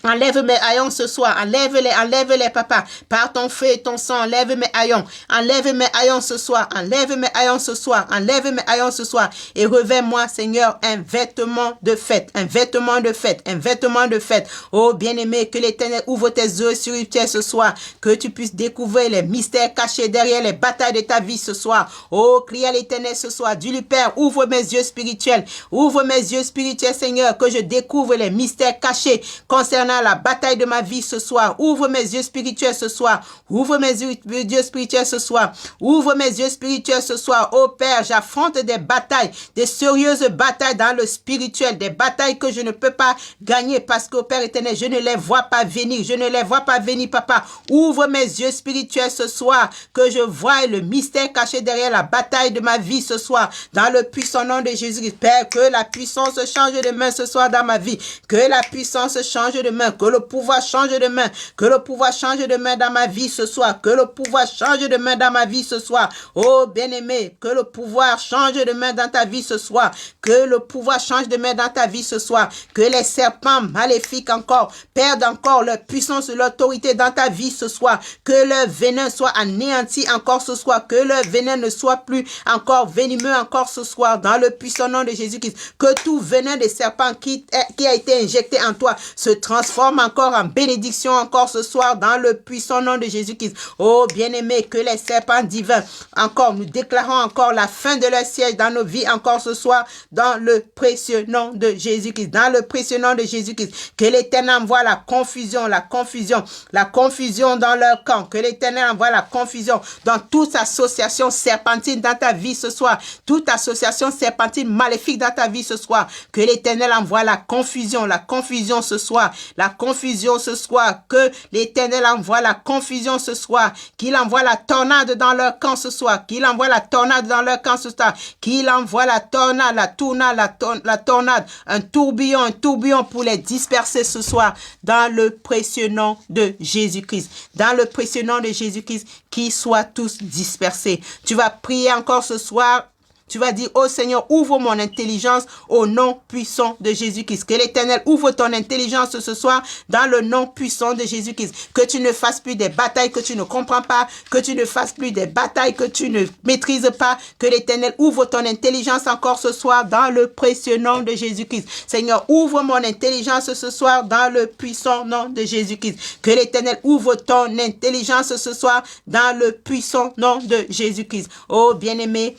Enlève mes haillons ce soir. Enlève-les, papa. Par ton feu et ton sang, enlève mes haillons. Enlève mes haillons ce soir. Enlève mes haillons ce soir. Enlève mes haillons ce soir. Et revêt-moi, Seigneur, un vêtement de fête. Un vêtement de fête. Un vêtement de fête. Oh, bien-aimé, que l'Éternel ouvre tes yeux spirituels ce soir. Que tu puisses découvrir les mystères cachés derrière les batailles de ta vie ce soir. Oh, crie à l'Éternel ce soir. Dis-lui, Père, ouvre mes yeux spirituels. Ouvre mes yeux spirituels, Seigneur, que je découvre les mystères cachés concernant la bataille de ma vie ce soir. Ouvre mes yeux spirituels ce soir. Ouvre mes yeux spirituels ce soir. Ouvre mes yeux spirituels ce soir. Oh Père, j'affronte des batailles, des sérieuses batailles dans le spirituel, des batailles que je ne peux pas gagner parce que, Père éternel, je ne les vois pas venir. Je ne les vois pas venir, papa. Ouvre mes yeux spirituels ce soir, que je voie le mystère caché derrière la bataille de ma vie ce soir, dans le puissant nom de Jésus. Père, que la puissance change de main ce soir dans ma vie. Que la puissance change de main. Que le pouvoir change de main. Que le pouvoir change de main dans ma vie ce soir. Que le pouvoir change de main dans ma vie ce soir. Oh bien-aimé, que le pouvoir change de main dans ta vie ce soir. Que le pouvoir change de main dans ta vie ce soir. Que les serpents maléfiques encore perdent encore leur puissance, leur autorité dans ta vie ce soir. Que leur venin soit anéanti encore ce soir. Que leur venin ne soit plus encore venimeux encore ce soir. Dans le puissant nom de Jésus-Christ. Que tout venin des serpents qui a été injecté en toi se transforme encore en bénédiction encore ce soir dans le puissant nom de Jésus-Christ. Oh bien-aimé, que les serpents divins encore, nous déclarons encore la fin de leur siège dans nos vies encore ce soir dans le précieux nom de Jésus-Christ. Dans le précieux nom de Jésus-Christ. Que l'Éternel envoie la confusion dans leur camp. Que l'Éternel envoie la confusion dans toute association serpentine dans ta vie ce soir. Toute association serpentine maléfique dans ta vie ce soir. Que l'Éternel envoie la confusion ce soir. la confusion ce soir, que l'Éternel envoie la confusion ce soir, qu'il envoie la tornade dans leur camp ce soir, qu'il envoie la tornade dans leur camp ce soir, qu'il envoie la tornade, la tornade, un tourbillon pour les disperser ce soir, dans le précieux nom de Jésus-Christ, dans le précieux nom de Jésus-Christ, qu'ils soient tous dispersés. Tu vas prier encore ce soir. Tu vas dire, oh Seigneur, ouvre mon intelligence au nom puissant de Jésus-Christ. Que l'Éternel ouvre ton intelligence ce soir dans le nom puissant de Jésus-Christ. Que tu ne fasses plus des batailles que tu ne comprends pas. Que tu ne fasses plus des batailles que tu ne maîtrises pas. Que l'Éternel ouvre ton intelligence encore ce soir dans le précieux nom de Jésus-Christ. Seigneur, ouvre mon intelligence ce soir dans le puissant nom de Jésus-Christ. Que l'Éternel ouvre ton intelligence ce soir dans le puissant nom de Jésus-Christ. Oh bien-aimé,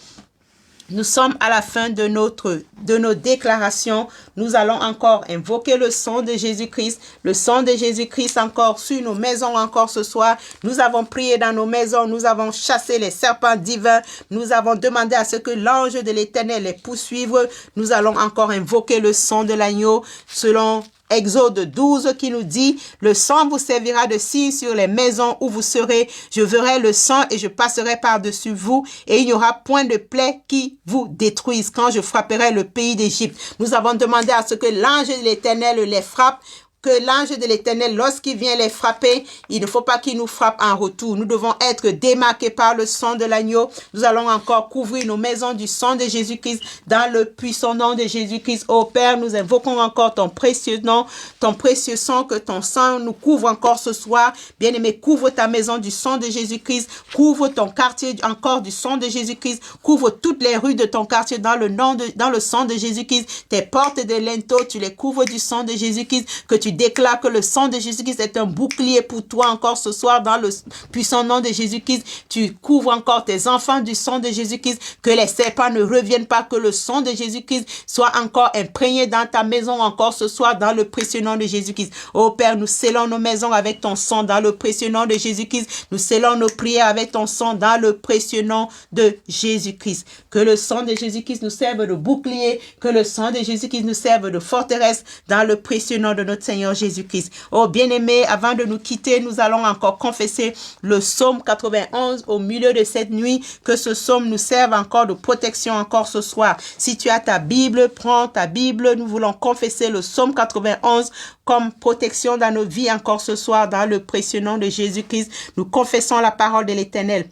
nous sommes à la fin de nos déclarations. Nous allons encore invoquer le sang de Jésus-Christ. Le sang de Jésus-Christ encore sur nos maisons encore ce soir. Nous avons prié dans nos maisons. Nous avons chassé les serpents divins. Nous avons demandé à ce que l'ange de l'Éternel les poursuive. Nous allons encore invoquer le sang de l'agneau selon Exode 12 qui nous dit, le sang vous servira de signe sur les maisons où vous serez. Je verrai le sang et je passerai par-dessus vous et il n'y aura point de plaie qui vous détruise quand je frapperai le pays d'Égypte. Nous avons demandé à ce que l'ange de l'Éternel les frappe, que l'ange de l'Éternel, lorsqu'il vient les frapper, il ne faut pas qu'il nous frappe en retour. Nous devons être démarqués par le sang de l'agneau. Nous allons encore couvrir nos maisons du sang de Jésus-Christ dans le puissant nom de Jésus-Christ. Ô Père, nous invoquons encore ton précieux nom, ton précieux sang, que ton sang nous couvre encore ce soir. Bien-aimé, couvre ta maison du sang de Jésus-Christ, couvre ton quartier encore du sang de Jésus-Christ, couvre toutes les rues de ton quartier dans le sang de Jésus-Christ. Tes portes de linteaux, tu les couvres du sang de Jésus-Christ, que tu déclares que le sang de Jésus-Christ est un bouclier pour toi encore ce soir dans le puissant nom de Jésus-Christ. Tu couvres encore tes enfants du sang de Jésus-Christ, que les serpents ne reviennent pas, que le sang de Jésus-Christ soit encore imprégné dans ta maison encore ce soir dans le précieux nom de Jésus-Christ. Ô Père, nous scellons nos maisons avec ton sang dans le précieux nom de Jésus-Christ. Nous scellons nos prières avec ton sang dans le précieux nom de Jésus-Christ. Que le sang de Jésus-Christ nous serve de bouclier, que le sang de Jésus-Christ nous serve de forteresse dans le précieux nom de notre Seigneur Jésus-Christ. Oh bien-aimé, avant de nous quitter, nous allons encore confesser le psaume 91 au milieu de cette nuit, que ce psaume nous serve encore de protection encore ce soir. Si tu as ta Bible, prends ta Bible. Nous voulons confesser le psaume 91 comme protection dans nos vies encore ce soir dans le précieux nom de Jésus-Christ. Nous confessons la parole de l'Éternel.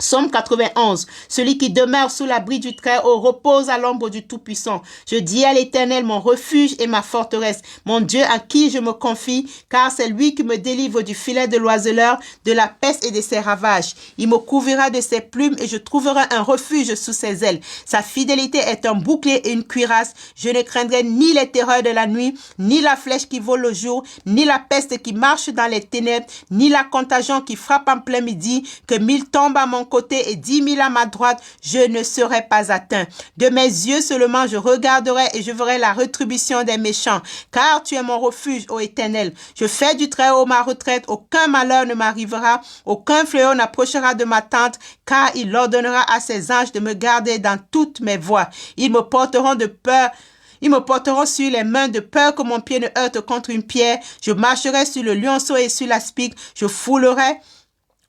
Psaume 91. Celui qui demeure sous l'abri du Très-Haut repose à l'ombre du Tout-Puissant. Je dis à l'Éternel, mon refuge et ma forteresse, mon Dieu à qui je me confie, car c'est lui qui me délivre du filet de l'oiseleur, de la peste et de ses ravages. Il me couvrira de ses plumes et je trouverai un refuge sous ses ailes. Sa fidélité est un bouclier et une cuirasse. Je ne craindrai ni les terreurs de la nuit, ni la flèche qui vole le jour, ni la peste qui marche dans les ténèbres, ni la contagion qui frappe en plein midi, que 1000 tombent à mon côté et 10 000 à ma droite, je ne serai pas atteint. De mes yeux seulement je regarderai et je verrai la rétribution des méchants, car tu es mon refuge, ô Éternel. Je fais du Très-Haut ma retraite, aucun malheur ne m'arrivera, aucun fléau n'approchera de ma tente, car il ordonnera à ses anges de me garder dans toutes mes voies. Ils me porteront de peur. Ils me porteront sur les mains de peur que mon pied ne heurte contre une pierre. Je marcherai sur le lionceau et sur l'aspic. Je foulerai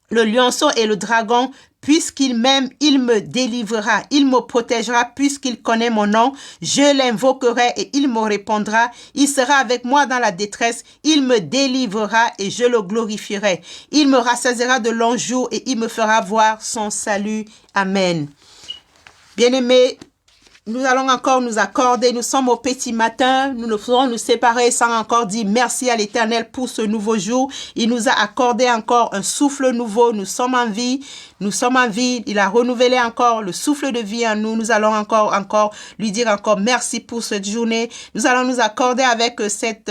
le lionceau et le dragon. Puisqu'il m'aime, il me délivrera, il me protégera puisqu'il connaît mon nom. Je l'invoquerai et il me répondra. Il sera avec moi dans la détresse, il me délivrera et je le glorifierai. Il me rassasiera de longs jours et il me fera voir son salut. Amen. Bien-aimés, nous allons encore nous accorder, nous sommes au petit matin, nous ne ferons nous séparer sans encore dire merci à l'Éternel pour ce nouveau jour. Il nous a accordé encore un souffle nouveau, nous sommes en vie, il a renouvelé encore le souffle de vie en nous. Nous allons encore lui dire encore merci pour cette journée. Nous allons nous accorder avec cette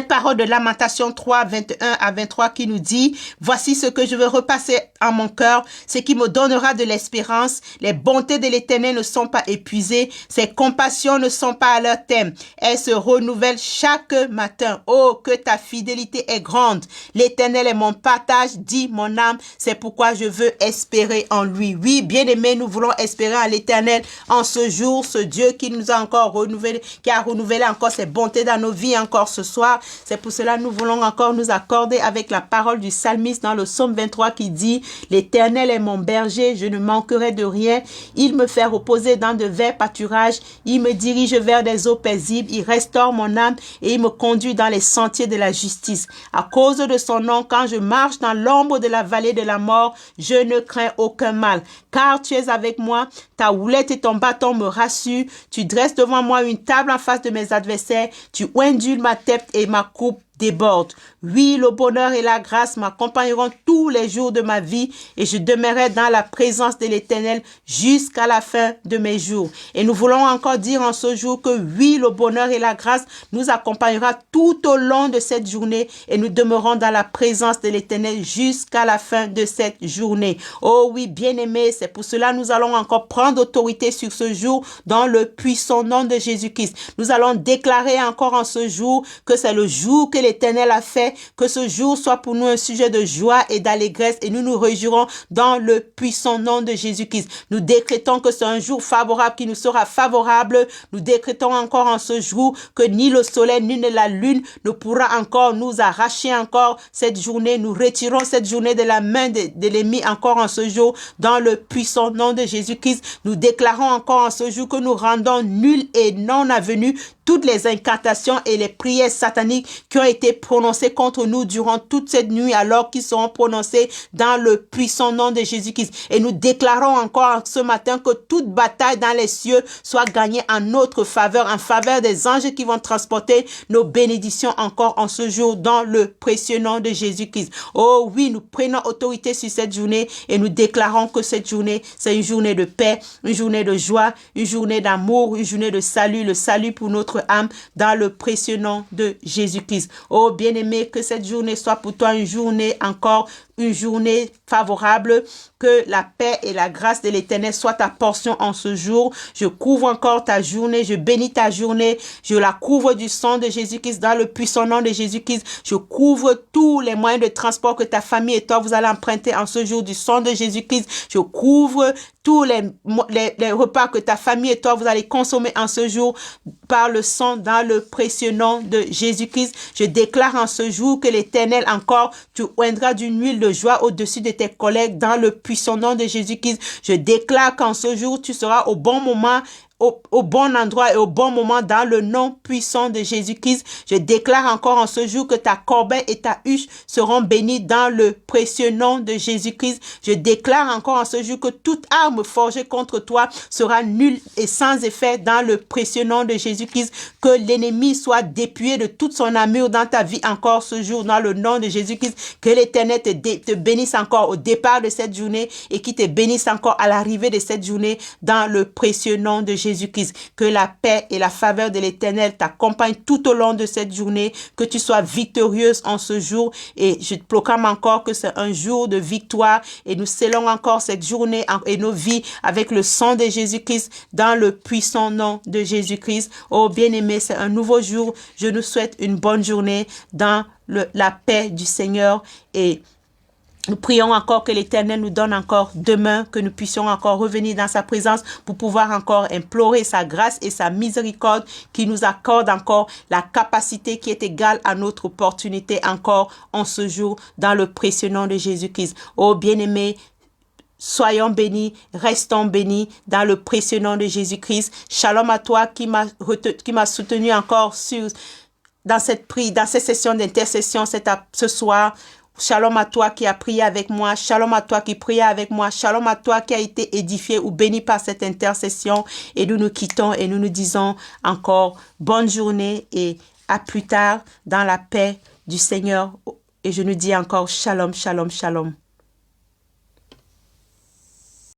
parole de Lamentation 3, 21 à 23 qui nous dit « Voici ce que je veux repasser en mon cœur, ce qui me donnera de l'espérance. Les bontés de l'Éternel ne sont pas épuisées, ses compassions ne sont pas à leur terme. Elles se renouvellent chaque matin. Oh, que ta fidélité est grande. L'Éternel est mon partage, dit mon âme. C'est pourquoi je veux espérer en lui. Oui, bien-aimés, nous voulons espérer en l'Éternel en ce jour, ce Dieu qui nous a encore renouvelé, qui a renouvelé encore ses bontés dans nos vies encore ce soir. C'est pour cela que nous voulons encore nous accorder avec la parole du psalmiste dans le psaume 23 qui dit: l'Éternel est mon berger, je ne manquerai de rien. Il me fait reposer dans de verts pâturages. Il me dirige vers des eaux paisibles. Il restaure mon âme et il me conduit dans les sentiers de la justice. À cause de son nom, quand je marche dans l'ombre de la vallée de la mort, je ne crains aucun mal. Car tu es avec moi, ta houlette et ton bâton me rassurent. Tu dresses devant moi une table en face de mes adversaires. Tu indules ma tête et ma coupe déborde. Oui, le bonheur et la grâce m'accompagneront tous les jours de ma vie et je demeurerai dans la présence de l'Éternel jusqu'à la fin de mes jours. Et nous voulons encore dire en ce jour que oui, le bonheur et la grâce nous accompagnera tout au long de cette journée et nous demeurons dans la présence de l'Éternel jusqu'à la fin de cette journée. Oh oui, bien-aimés, c'est pour cela que nous allons encore prendre autorité sur ce jour dans le puissant nom de Jésus-Christ. Nous allons déclarer encore en ce jour que c'est le jour que l'Éternel a fait, que ce jour soit pour nous un sujet de joie et d'allégresse et nous nous réjouirons dans le puissant nom de Jésus-Christ. Nous décrétons que c'est un jour favorable qui nous sera favorable. Nous décrétons encore en ce jour que ni le soleil ni la lune ne pourra encore nous arracher encore cette journée. Nous retirons cette journée de la main de l'ennemi encore en ce jour dans le puissant nom de Jésus-Christ. Nous déclarons encore en ce jour que nous rendons nul et non avenu toutes les incantations et les prières sataniques qui ont été prononcées contre nous durant toute cette nuit alors qu'ils seront prononcées dans le puissant nom de Jésus-Christ. Et nous déclarons encore ce matin que toute bataille dans les cieux soit gagnée en notre faveur, en faveur des anges qui vont transporter nos bénédictions encore en ce jour dans le précieux nom de Jésus-Christ. Oh oui, nous prenons autorité sur cette journée et nous déclarons que cette journée, c'est une journée de paix, une journée de joie, une journée d'amour, une journée de salut, le salut pour notre âme dans le précieux nom de Jésus-Christ. Oh bien-aimé, que cette journée soit pour toi une journée encore, une journée favorable, que la paix et la grâce de l'Éternel soient ta portion en ce jour. Je couvre encore ta journée, je bénis ta journée, je la couvre du sang de Jésus-Christ dans le puissant nom de Jésus-Christ. Je couvre tous les moyens de transport que ta famille et toi vous allez emprunter en ce jour du sang de Jésus-Christ. Je couvre tous les repas que ta famille et toi vous allez consommer en ce jour par le sang dans le précieux nom de Jésus-Christ. Je déclare en ce jour que l'Éternel encore, tu oindras d'une huile de joie au-dessus de tes collègues dans le puissant nom de Jésus-Christ. Je déclare qu'en ce jour, tu seras au bon moment, au bon endroit et au bon moment dans le nom puissant de Jésus-Christ. Je déclare encore en ce jour que ta corbeille et ta huche seront bénies dans le précieux nom de Jésus-Christ. Je déclare encore en ce jour que toute arme forgée contre toi sera nulle et sans effet dans le précieux nom de Jésus-Christ. Que l'ennemi soit dépouillé de toute son amour dans ta vie encore ce jour dans le nom de Jésus-Christ. Que l'Éternel te bénisse encore au départ de cette journée et qui te bénisse encore à l'arrivée de cette journée dans le précieux nom de Jésus-Christ. Que la paix et la faveur de l'Éternel t'accompagnent tout au long de cette journée, que tu sois victorieuse en ce jour et je te proclame encore que c'est un jour de victoire et nous scellons encore cette journée et nos vies avec le sang de Jésus-Christ dans le puissant nom de Jésus-Christ. Oh bien-aimé, c'est un nouveau jour. Je nous souhaite une bonne journée dans la paix du Seigneur et nous prions encore que l'Éternel nous donne encore demain, que nous puissions encore revenir dans sa présence pour pouvoir encore implorer sa grâce et sa miséricorde qui nous accorde encore la capacité qui est égale à notre opportunité encore en ce jour dans le précieux nom de Jésus-Christ. Oh bien-aimé, soyons bénis, restons bénis dans le précieux nom de Jésus-Christ. Shalom à toi qui m'a soutenu encore dans cette session d'intercession ce soir. Shalom à toi qui a prié avec moi. Shalom à toi qui priait avec moi. Shalom à toi qui a été édifié ou béni par cette intercession. Et nous nous quittons et nous nous disons encore bonne journée et à plus tard dans la paix du Seigneur. Et je nous dis encore shalom, shalom, shalom.